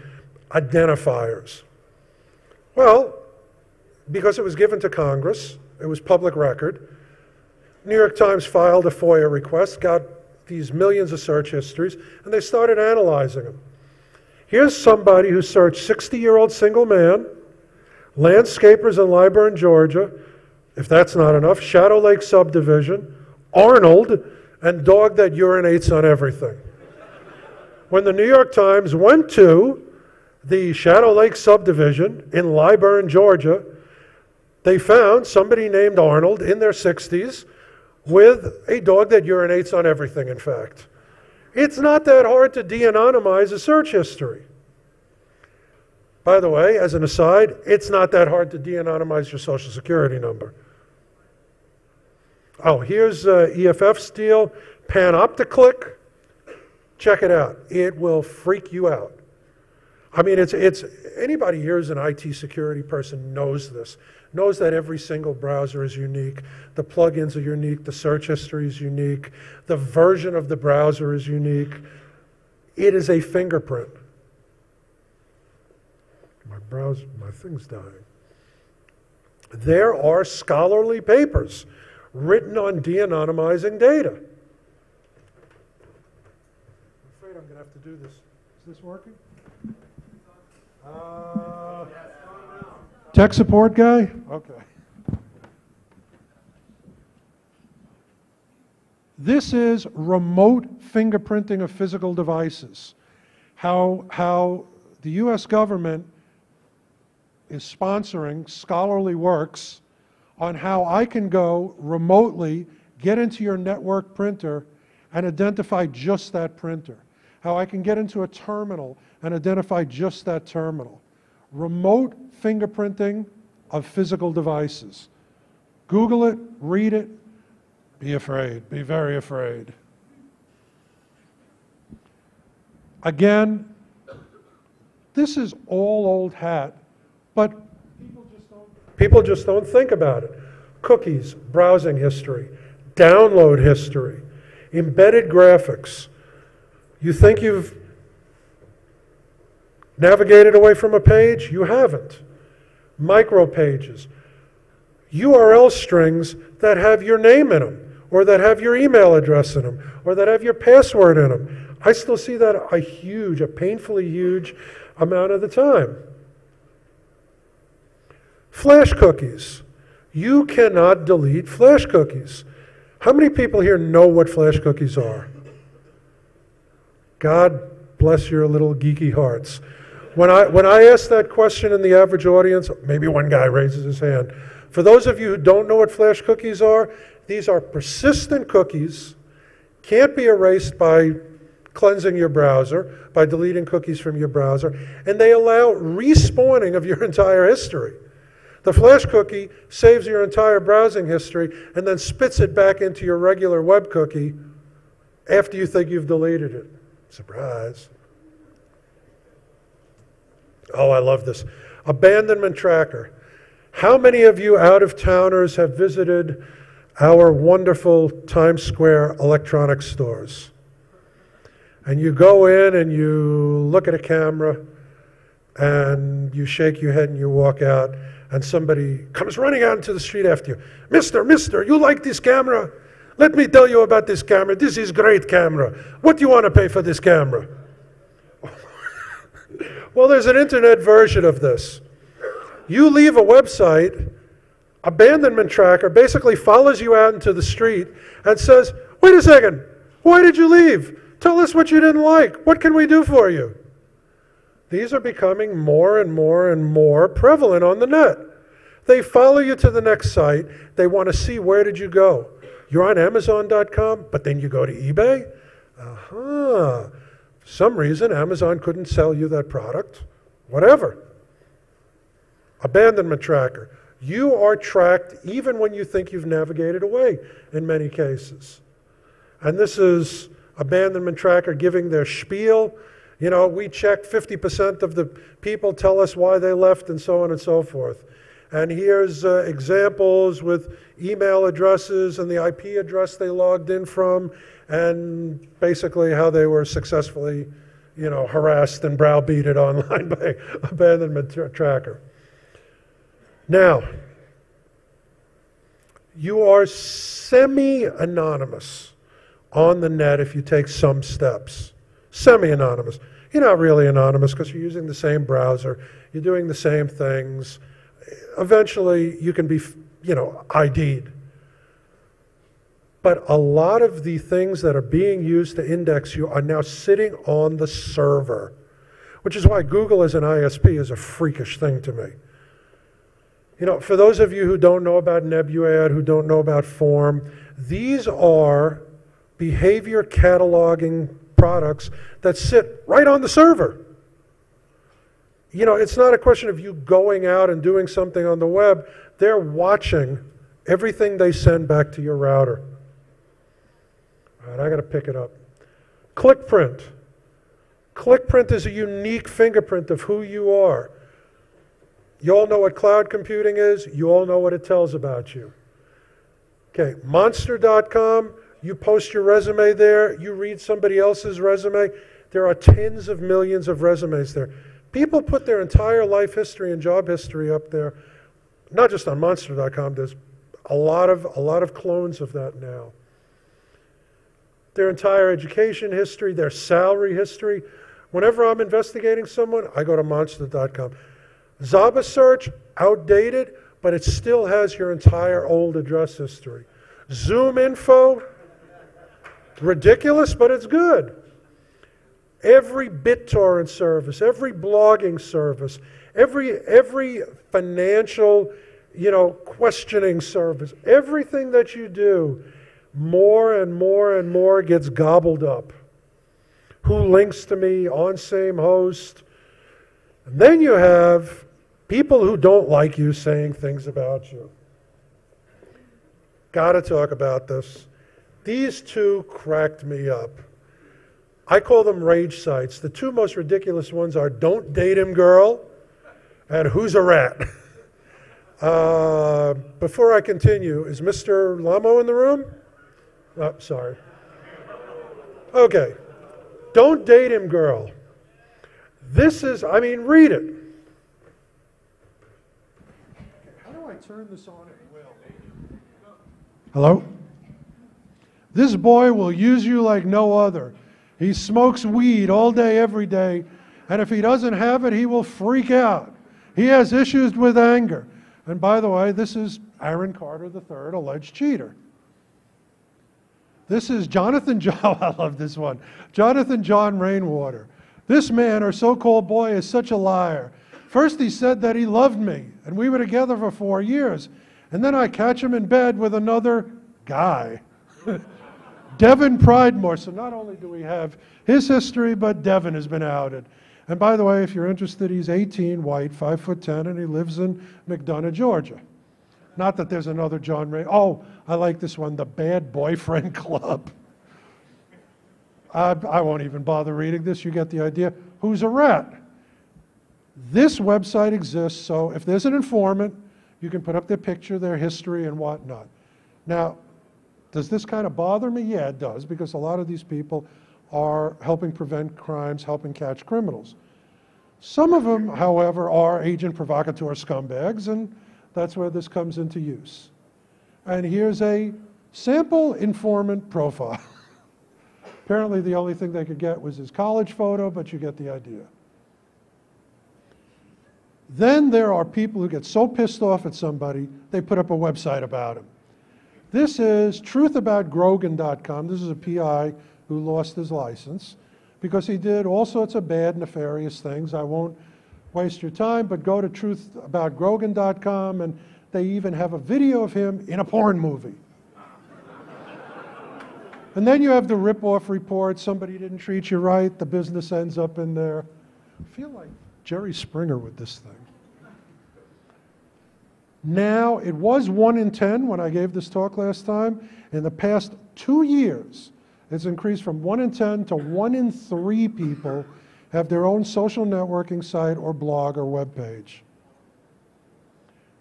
identifiers. Well, because it was given to Congress, it was public record, New York Times filed a FOIA request, got these millions of search histories, and they started analyzing them. Here's somebody who searched 60-year-old single man, landscapers in Lyburn, Georgia, if that's not enough, Shadow Lake subdivision, Arnold, and dog that urinates on everything. When the New York Times went to the Shadow Lake subdivision in Lyburn, Georgia, they found somebody named Arnold in their 60s with a dog that urinates on everything, in fact. It's not that hard to de-anonymize a search history. By the way, as an aside, it's not that hard to de-anonymize your social security number. Oh, here's EFF's deal, Panopticlick. Check it out. It will freak you out. I mean, it's anybody here who's an IT security person knows this, knows that every single browser is unique, the plugins are unique, the search history is unique, the version of the browser is unique. It is a fingerprint. My thing's dying. There are scholarly papers written on de-anonymizing data. afraid I'm going to have to do this. Is this working? Tech support guy? Okay. This is remote fingerprinting of physical devices. How the US government is sponsoring scholarly works on how I can go remotely, get into your network printer, and identify just that printer. How I can get into a terminal and identify just that terminal. Remote fingerprinting of physical devices. Google it, read it, be afraid, be very afraid. Again, this is all old hat, but people just don't think about it. Cookies, browsing history, download history, embedded graphics. You think you've navigated away from a page? You haven't. Micro pages. URL strings that have your name in them, or that have your email address in them, or that have your password in them. I still see that a painfully huge amount of the time. Flash cookies. You cannot delete flash cookies. How many people here know what flash cookies are? God bless your little geeky hearts. When I ask that question in the average audience, maybe one guy raises his hand. For those of you who don't know what flash cookies are, these are persistent cookies, can't be erased by cleansing your browser, by deleting cookies from your browser, and they allow respawning of your entire history. The flash cookie saves your entire browsing history and then spits it back into your regular web cookie after you think you've deleted it. Surprise. Oh, I love this. Abandonment tracker. How many of you out-of-towners have visited our wonderful Times Square electronics stores? And you go in and you look at a camera and you shake your head and you walk out and somebody comes running out into the street after you. Mister, you like this camera? Let me tell you about this camera. This is great camera. What do you want to pay for this camera? Well, there's an internet version of this. You leave a website, abandonment tracker basically follows you out into the street and says, wait a second, why did you leave? Tell us what you didn't like. What can we do for you? These are becoming more and more and more prevalent on the net. They follow you to the next site. They want to see where did you go. You're on Amazon.com, but then you go to eBay? For some reason, Amazon couldn't sell you that product. Whatever. Abandonment tracker. You are tracked even when you think you've navigated away in many cases. And this is abandonment tracker giving their spiel. You know, we checked 50% of the people tell us why they left and so on and so forth. And here's examples with email addresses and the IP address they logged in from and basically how they were successfully, harassed and browbeated online by abandonment tracker. Now, you are semi-anonymous on the net if you take some steps. Semi-anonymous. You're not really anonymous because you're using the same browser. You're doing the same things. Eventually, you can be, ID'd. But a lot of the things that are being used to index you are now sitting on the server, which is why Google as an ISP is a freakish thing to me. For those of you who don't know about Nebuad, who don't know about Form, these are behavior cataloging products that sit right on the server. It's not a question of you going out and doing something on the web. They're watching everything they send back to your router. All right, I got to pick it up. ClickPrint. ClickPrint is a unique fingerprint of who you are. You all know what cloud computing is. You all know what it tells about you. Okay, Monster.com, you post your resume there. You read somebody else's resume. There are tens of millions of resumes there. People put their entire life history and job history up there, not just on Monster.com. There's a lot of clones of that now. their entire education history, their salary history. Whenever I'm investigating someone, I go to monster.com. Zaba search, outdated, but it still has your entire old address history. Zoom info, ridiculous, but it's good. Every BitTorrent service, every blogging service, every financial, questioning service, everything that you do, more and more and more gets gobbled up. Who links to me on same host? And then you have people who don't like you saying things about you. Got to talk about this. These two cracked me up. I call them rage sites. The two most ridiculous ones are Don't Date Him Girl and Who's a Rat? Before I continue, is Mr. Lamo in the room? Oh, sorry. Okay. Don't Date Him Girl. This is, read it. How do I turn this on at will? Hello? This boy will use you like no other. He smokes weed all day, every day, and if he doesn't have it, he will freak out. He has issues with anger. And by the way, this is Aaron Carter III, alleged cheater. This is Jonathan John, I love this one, Jonathan John Rainwater. This man, or so-called boy, is such a liar. First he said that he loved me, and we were together for 4 years. And then I catch him in bed with another guy. Devin Pridemore. So not only do we have his history, but Devin has been outed. And by the way, if you're interested, he's 18, white, 5'10", and he lives in McDonough, Georgia. Not that there's another John Ray. Oh, I like this one, the Bad Boyfriend Club. I won't even bother reading this. You get the idea. Who's a rat? This website exists, so if there's an informant, you can put up their picture, their history, and whatnot. Now, does this kind of bother me? Yeah, it does, because a lot of these people are helping prevent crimes, helping catch criminals. Some of them, however, are agent provocateur scumbags, and that's where this comes into use. And here's a sample informant profile. Apparently the only thing they could get was his college photo, but you get the idea. Then there are people who get so pissed off at somebody, they put up a website about him. This is truthaboutgrogan.com. This is a PI who lost his license because he did all sorts of bad, nefarious things. I won't waste your time, but go to truthaboutgrogan.com, and they even have a video of him in a porn movie. And then you have the rip-off report. Somebody didn't treat you right. The business ends up in there. I feel like Jerry Springer with this thing. Now, it was 1 in 10 when I gave this talk last time. In the past 2 years, it's increased from 1 in 10 to 1 in 3 people have their own social networking site or blog or web page.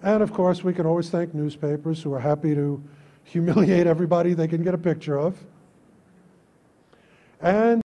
And of course, we can always thank newspapers who are happy to humiliate everybody they can get a picture of. And